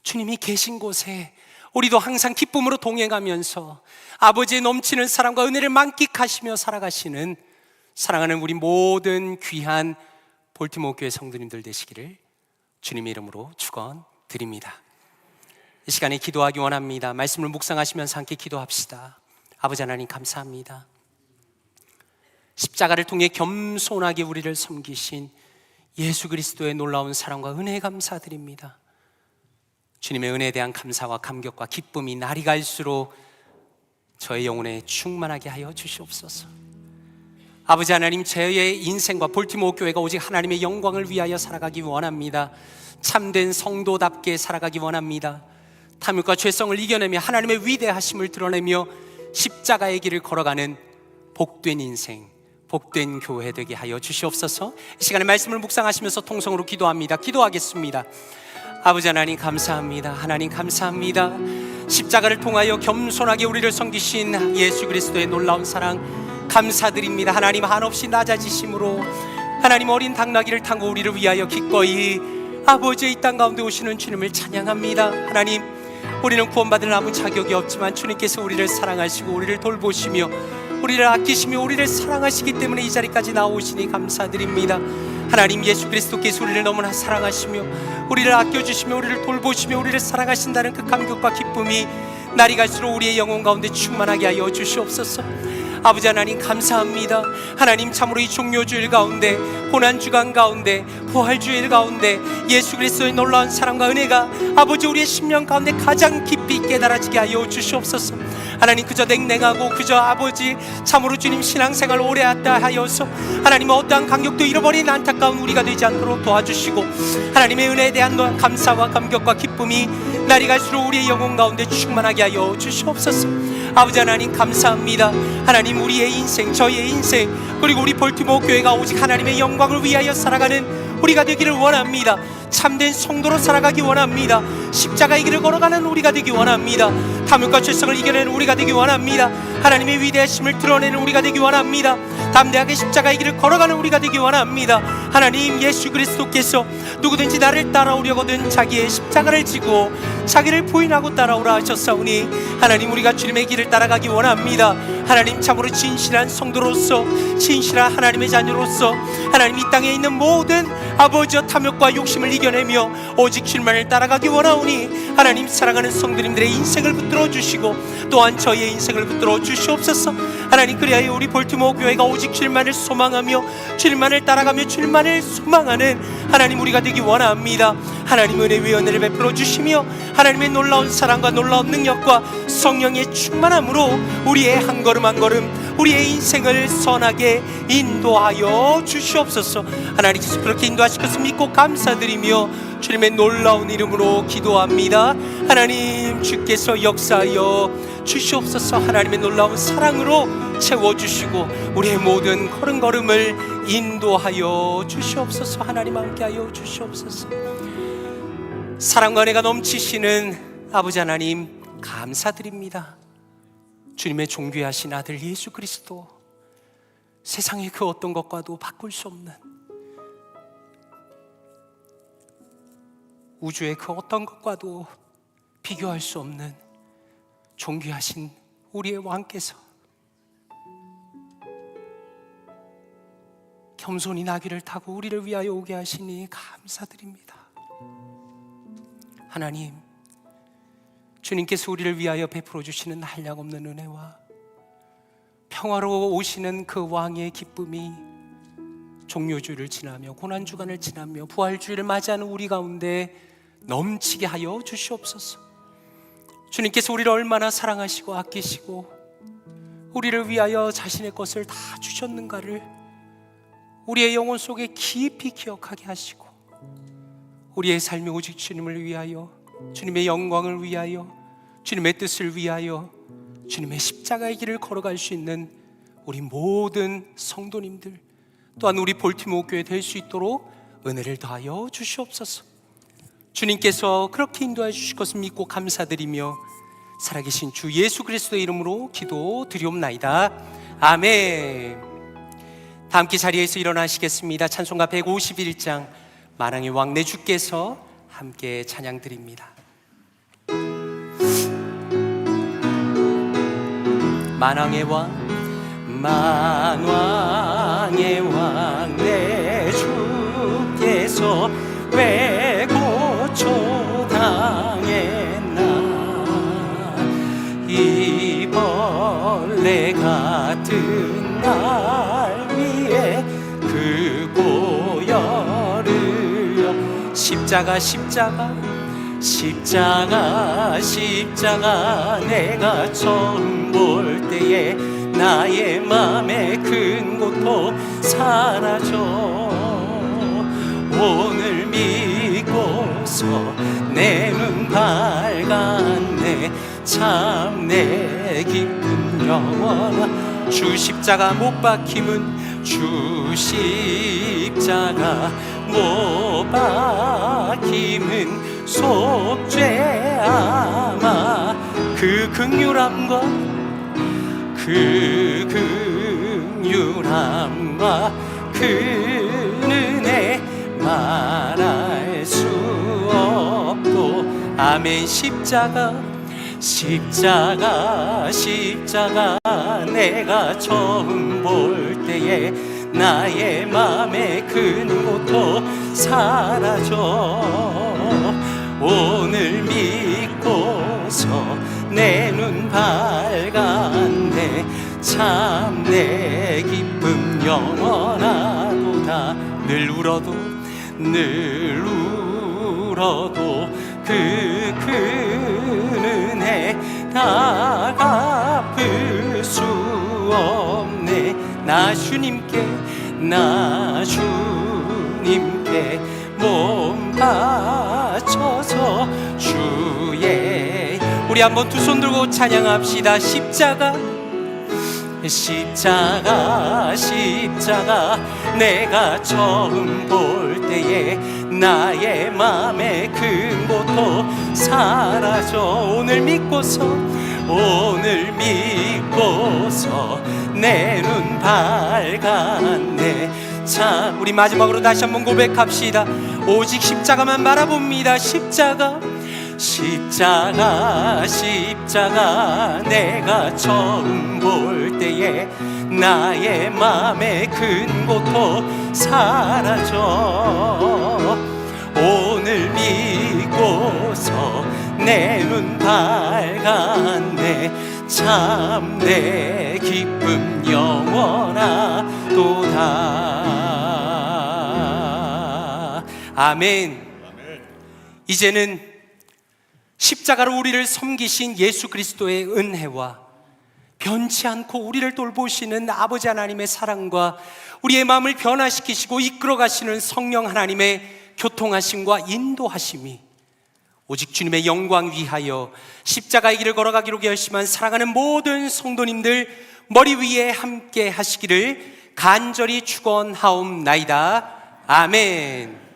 주님이 계신 곳에 우리도 항상 기쁨으로 동행하면서 아버지의 넘치는 사랑과 은혜를 만끽하시며 살아가시는 사랑하는 우리 모든 귀한 볼티모어 교회 성도님들 되시기를 주님의 이름으로 축원드립니다. 이 시간에 기도하기 원합니다. 말씀을 묵상하시면서 함께 기도합시다. 아버지 하나님 감사합니다. 십자가를 통해 겸손하게 우리를 섬기신 예수 그리스도의 놀라운 사랑과 은혜에 감사드립니다. 주님의 은혜에 대한 감사와 감격과 기쁨이 날이 갈수록 저의 영혼에 충만하게 하여 주시옵소서. 아버지 하나님, 저의 인생과 볼티모어 교회가 오직 하나님의 영광을 위하여 살아가기 원합니다. 참된 성도답게 살아가기 원합니다. 탐욕과 죄성을 이겨내며 하나님의 위대하심을 드러내며 십자가의 길을 걸어가는 복된 인생, 복된 교회 되게 하여 주시옵소서. 이 시간에 말씀을 묵상하시면서 통성으로 기도합니다. 기도하겠습니다. 아버지 하나님 감사합니다. 하나님 감사합니다. 십자가를 통하여 겸손하게 우리를 섬기신 예수 그리스도의 놀라운 사랑 감사드립니다. 하나님 한없이 낮아지심으로 하나님 어린 당나귀를 타고 우리를 위하여 기꺼이 아버지의 이 땅 가운데 오시는 주님을 찬양합니다. 하나님, 우리는 구원받을 아무 자격이 없지만 주님께서 우리를 사랑하시고 우리를 돌보시며 우리를 아끼시며 우리를 사랑하시기 때문에 이 자리까지 나오시니 감사드립니다. 하나님, 예수 그리스도께서 우리를 너무나 사랑하시며 우리를 아껴주시며 우리를 돌보시며 우리를 사랑하신다는 그 감격과 기쁨이 날이 갈수록 우리의 영혼 가운데 충만하게 하여 주시옵소서. 아버지 하나님 감사합니다. 하나님, 참으로 이 종료주일 가운데, 고난주간 가운데, 부활주일 가운데 예수 그리스도의 놀라운 사랑과 은혜가 아버지 우리의 심령 가운데 가장 깊이 깨달아지게 하여 주시옵소서. 하나님, 그저 냉랭하고 그저 아버지 참으로 주님 신앙생활 오래 했다 하여서 하나님 어떠한 감격도 잃어버린 안타까운 우리가 되지 않도록 도와주시고 하나님의 은혜에 대한 감사와 감격과 기쁨이 날이 갈수록 우리의 영혼 가운데 충만하게 하여 주시옵소서. 아버지 하나님 감사합니다. 하나님, 우리의 인생, 저희의 인생, 그리고 우리 볼티모어 교회가 오직 하나님의 영광을 위하여 살아가는 우리가 되기를 원합니다. 참된 성도로 살아가기 원합니다. 십자가의 길을 걸어가는 우리가 되기 원합니다. 탐욕과 죄성을 이겨내는 우리가 되기 원합니다. 하나님의 위대하심을 드러내는 우리가 되기 원합니다. 담대하게 십자가의 길을 걸어가는 우리가 되기 원합니다. 하나님, 예수 그리스도께서 누구든지 나를 따라오려거든 자기의 십자가를 지고 자기를 부인하고 따라오라 하셨사오니 하나님, 우리가 주님의 길을 따라가기 원합니다. 하나님, 참으로 진실한 성도로서, 진실한 하나님의 자녀로서 하나님 이 땅에 있는 모든 아버지와 탐욕과 욕심을 이겨내며 오직 주님만을 따라가기 원하오니 하나님, 사랑하는 성도님들의 인생을 붙들어 주시고 또한 저희의 인생을 붙들어 주시옵소서. 하나님, 그리하여 우리 볼티모어 교회가 오직 주님만을 소망하며 주님만을 따라가며 주님만을 소망하는 하나님 우리가 되기 원합니다. 하나님, 은혜 위에 은혜를 베풀어 주시며 하나님의 놀라운 사랑과 놀라운 능력과 성령의 충만함으로 우리의 한 걸음 한 걸음 우리의 인생을 선하게 인도하여 주시옵소서. 하나님께서 그렇게 인도하실 것을 믿고 감사드리며 주님의 놀라운 이름으로 기도합니다. 하나님, 주께서 역사하여 주시옵소서. 하나님의 놀라운 사랑으로 채워주시고 우리의 모든 걸음걸음을 인도하여 주시옵소서. 하나님, 함께하여 주시옵소서. 사랑과 은혜가 넘치시는 아버지 하나님 감사드립니다. 주님의 존귀하신 아들 예수 그리스도, 세상의 그 어떤 것과도 바꿀 수 없는, 우주의 그 어떤 것과도 비교할 수 없는 존귀하신 우리의 왕께서 겸손히 나귀를 타고 우리를 위하여 오게 하시니 감사드립니다. 하나님, 주님께서 우리를 위하여 베풀어 주시는 한량없는 은혜와 평화로 오시는 그 왕의 기쁨이 종료주일을 지나며 고난주간을 지나며 부활주일을 맞이하는 우리 가운데 넘치게 하여 주시옵소서. 주님께서 우리를 얼마나 사랑하시고 아끼시고 우리를 위하여 자신의 것을 다 주셨는가를 우리의 영혼 속에 깊이 기억하게 하시고 우리의 삶이 오직 주님을 위하여, 주님의 영광을 위하여, 주님의 뜻을 위하여 주님의 십자가의 길을 걸어갈 수 있는 우리 모든 성도님들, 또한 우리 볼티모어 교회 될 수 있도록 은혜를 더하여 주시옵소서. 주님께서 그렇게 인도해 주실 것을 믿고 감사드리며 살아계신 주 예수 그리스도의 이름으로 기도드리옵나이다. 아멘. 다 함께 자리에서 일어나시겠습니다. 찬송가 151장 만왕의 왕 내 주께서 함께 찬양드립니다. 만왕의 왕, 만왕의 왕 내 주께서 왜 고초당했나. 이 벌 벌레 같은 날 위에 그 보혈을 십자가 십자가 십자가 십자가 내가 처음 볼 때에 나의 맘에 큰 고통 사라져 오늘 믿고서 내 눈 밝았네 참 내 기쁜 영원한 주 십자가 못 박힘은 주 십자가 못 박힘은 속죄 아마 그 긍휼함과 그 긍휼함과 그 은혜 말할 수 없고 아멘 십자가 십자가 십자가 내가 처음 볼 때에 나의 맘에 큰 고통 사라져 오늘 믿고서 내 눈 밝았네 참 내 기쁨 영원하도다 늘 울어도 그 은혜 다 갚을 수 없네 나 주님께 몸 바쳐서 주의 우리 한번 두 손 들고 찬양합시다 십자가 십자가 십자가 내가 처음 볼 때에 나의 맘에 큰 고통 사라져 오늘 믿고서 내 눈 밝았네 참 우리 마지막으로 다시 한번 고백합시다 오직 십자가만 바라봅니다 십자가 십자가 십자가 내가 처음 볼 때에 나의 맘에 큰 고통 사라져 오늘 믿고서 내 눈 밝았네 참 내 기쁨 영원하도다 아멘 이제는 십자가로 우리를 섬기신 예수 그리스도의 은혜와 변치 않고 우리를 돌보시는 아버지 하나님의 사랑과 우리의 마음을 변화시키시고 이끌어 가시는 성령 하나님의 교통하심과 인도하심이 오직 주님의 영광 위하여 십자가의 길을 걸어가기로 결심한 사랑하는 모든 성도님들 머리 위에 함께 하시기를 간절히 축원하옵나이다. 아멘.